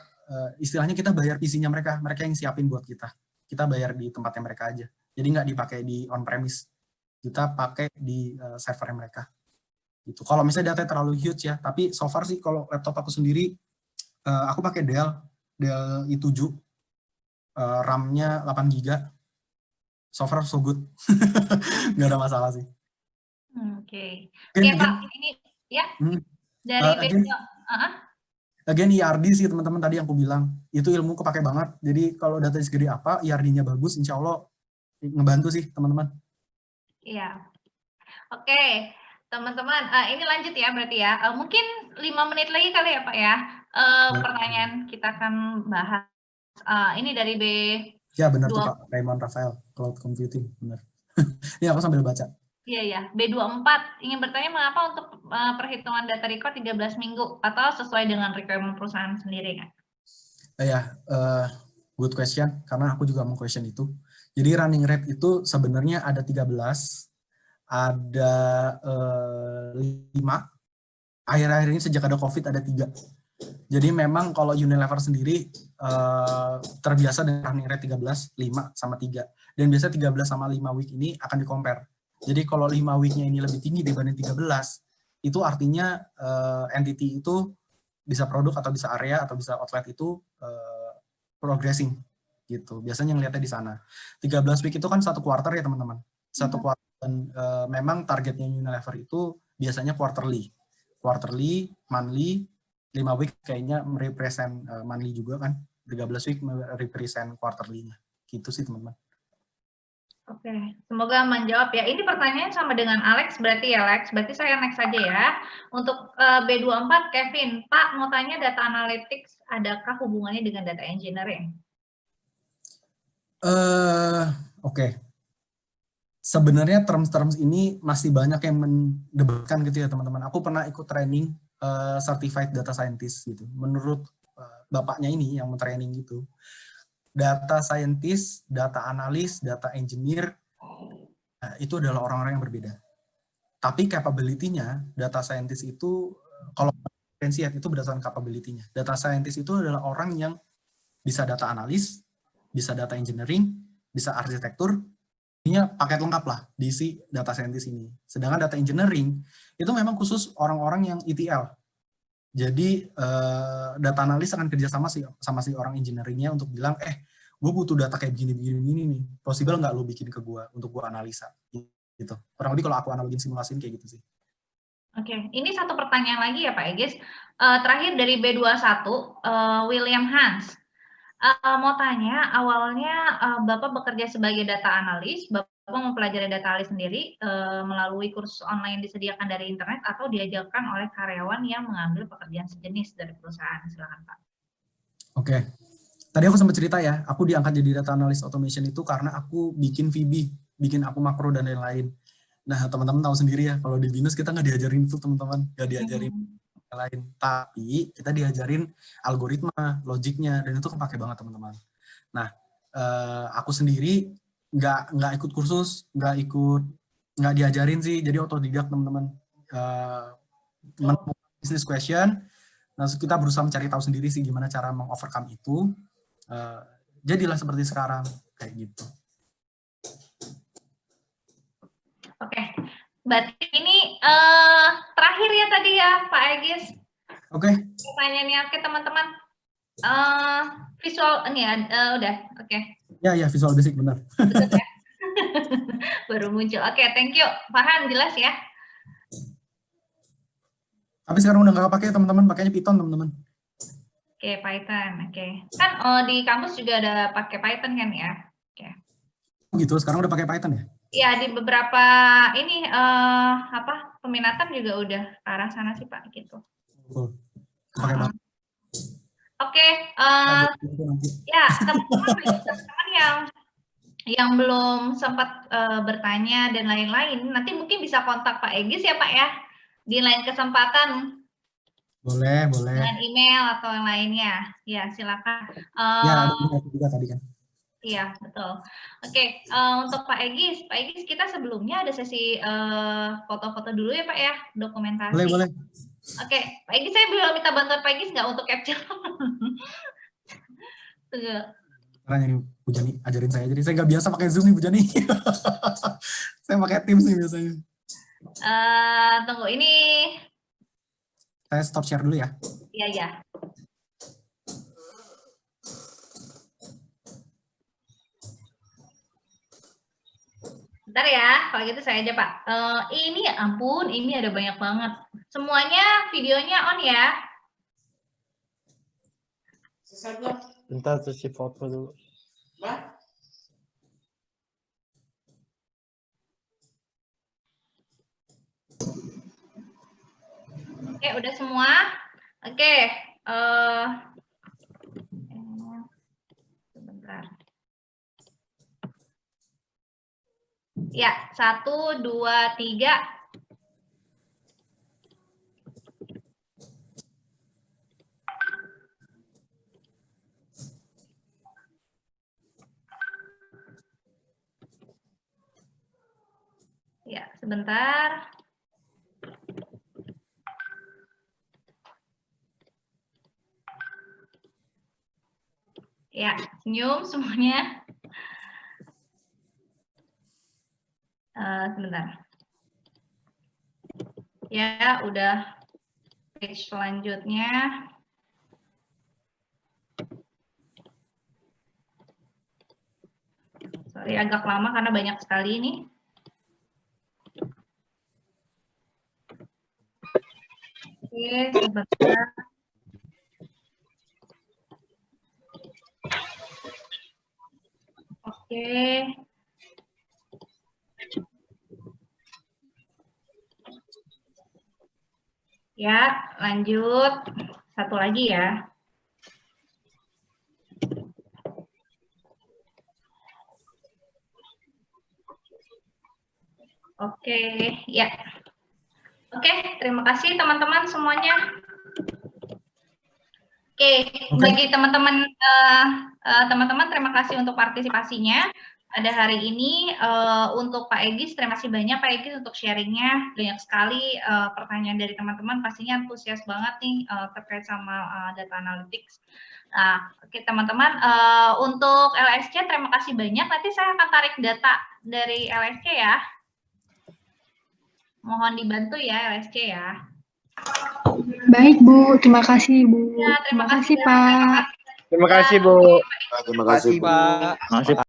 istilahnya kita bayar PC-nya mereka yang siapin buat kita. Kita bayar di tempatnya mereka aja. Jadi nggak dipakai di on-premise. Kita pakai di servernya mereka. Gitu. Kalau misalnya data terlalu huge ya, tapi so far sih kalau laptop aku sendiri, aku pakai Dell i7, RAM-nya 8 GB. So far so good. Nggak ada masalah sih. Oke. Oke, Pak, ini ya dari again IRD sih teman-teman tadi yang aku bilang. Itu ilmu kepake banget. Jadi kalau data segede apa, IRD-nya bagus, insya Allah ngebantu sih teman-teman. Iya. Oke, teman-teman, ini lanjut ya berarti ya. Mungkin 5 menit lagi kali ya Pak ya. Pertanyaan kita akan bahas. Ini dari B. Ya benar tuh Pak, Raymond Rafael, Cloud Computing, benar. Ini aku sambil baca. Iya ya, B24 ingin bertanya mengapa untuk perhitungan data record 13 minggu atau sesuai dengan requirement perusahaan sendiri kan? Good question, karena aku juga mau question itu. Jadi running rate itu sebenarnya ada 13, ada 5, akhir-akhir ini sejak ada COVID ada 3. Jadi memang kalau Unilever sendiri terbiasa dengan running rate 13, 5, sama 3. Dan biasa 13 sama 5 week ini akan di-compare. Jadi kalau 5 week-nya ini lebih tinggi dibanding 13, itu artinya entity itu bisa produk atau bisa area atau bisa outlet itu progressing gitu. Biasanya ngeliatnya di sana. 13 week itu kan 1 quarter ya teman-teman. 1 quarter dan memang targetnya Unilever itu biasanya quarterly, monthly, 5 week kayaknya merepresent monthly juga kan. 13 week merepresent quarterly-nya. Gitu sih teman-teman. Oke, semoga menjawab ya. Ini pertanyaan sama dengan Alex berarti ya, Alex. Berarti saya next saja ya. Untuk B24, Kevin, Pak mau tanya data analytics, adakah hubungannya dengan data engineering? Oke. Sebenarnya terms-terms ini masih banyak yang mendebatkan gitu ya teman-teman. Aku pernah ikut training certified data scientist gitu. Menurut bapaknya ini yang training gitu. Data scientist, data analis, data engineer, itu adalah orang-orang yang berbeda. Tapi capability-nya, data scientist itu, kalau differentiate itu berdasarkan capability-nya. Data scientist itu adalah orang yang bisa data analis, bisa data engineering, bisa arsitektur, ini paket lengkap lah diisi data scientist ini. Sedangkan data engineering, itu memang khusus orang-orang yang ETL. Jadi data analis akan kerjasama sama si orang engineering-nya untuk bilang, gue butuh data kayak begini nih, possible nggak lo bikin ke gue untuk gue analisa, gitu. Kurang lebih kalau aku analogin simulasiin kayak gitu sih. Oke, ini satu pertanyaan lagi ya Pak Egis. Terakhir dari B21, William Hans. Mau tanya, awalnya Bapak bekerja sebagai data analis, Bapak mempelajari data analis sendiri melalui kursus online disediakan dari internet atau diajarkan oleh karyawan yang mengambil pekerjaan sejenis dari perusahaan? Silakan Pak. Oke, tadi aku sempat cerita ya, aku diangkat jadi data analis automation itu karena aku bikin VB, bikin aku makro dan lain-lain. Nah teman-teman tahu sendiri ya, kalau di BINUS kita nggak diajarin itu teman-teman, nggak diajarin lain, tapi kita diajarin algoritma, logiknya, dan itu kepake banget teman-teman. Nah, aku sendiri nggak ikut kursus, nggak diajarin sih, jadi otodidak teman-teman. Menemukan business question, nah kita berusaha mencari tahu sendiri sih gimana cara mengovercome itu, jadilah seperti sekarang kayak gitu. Oke. Berarti ini terakhir ya tadi ya Pak Egis. Oke. Pertanyaannya oke teman-teman. Visual ini ya udah oke. Ya visual basic benar. Ya? Baru muncul. Oke, thank you. Farhan jelas ya. Tapi sekarang udah nggak pakai teman-teman, pakainya Python teman-teman. Oke, Python. Oke. Kan di kampus juga ada pakai Python kan ya? Oke. Gitu, sekarang udah pakai Python ya? Iya, di beberapa ini peminatan juga udah ke arah sana sih Pak gitu. Pakai banget. Oke, Ya, teman-teman yang belum sempat bertanya dan lain-lain, nanti mungkin bisa kontak Pak Egis ya Pak ya, di lain kesempatan. Boleh. Dengan email atau yang lainnya. Ya, silakan. Ya, ada juga tadi kan. Iya, betul. Oke, untuk Pak Egis kita sebelumnya ada sesi foto-foto dulu ya Pak ya, dokumentasi. Boleh. Oke, Pak Egis saya belum minta bantuan Pak Egis nggak untuk capture. Tunggu. Karena ini Bu Jani ajarin saya, jadi saya nggak biasa pakai Zoom nih Bu Jani. Saya pakai Teams nih biasanya. Tunggu, ini. Saya stop share dulu ya. Iya. Bentar ya, kalau gitu saya aja Pak. Ini ya ampun, ini ada banyak banget. Semuanya videonya on ya. Bentar terus si foto dulu. Oke, udah semua. Oke, sebentar. Ya, 1, 2, 3. Ya, sebentar. Ya, senyum semuanya. Sebentar. Ya, udah page selanjutnya. Sorry, agak lama karena banyak sekali ini. Oke, sebentar. Oke. Ya, lanjut. Satu lagi ya. Oke, ya. Oke, terima kasih teman-teman semuanya. Oke, bagi teman-teman terima kasih untuk partisipasinya pada hari ini. Untuk Pak Egis, terima kasih banyak Pak Egis untuk sharingnya. Banyak sekali pertanyaan dari teman-teman, pastinya antusias banget nih terkait sama data analytics. Nah, oke teman-teman, untuk LSC terima kasih banyak. Nanti saya akan tarik data dari LSC ya. Mohon dibantu ya LSC ya. Baik Bu, terima kasih Bu. Ya, terima kasih Pak. Terima kasih Bu. Terima kasih Pak.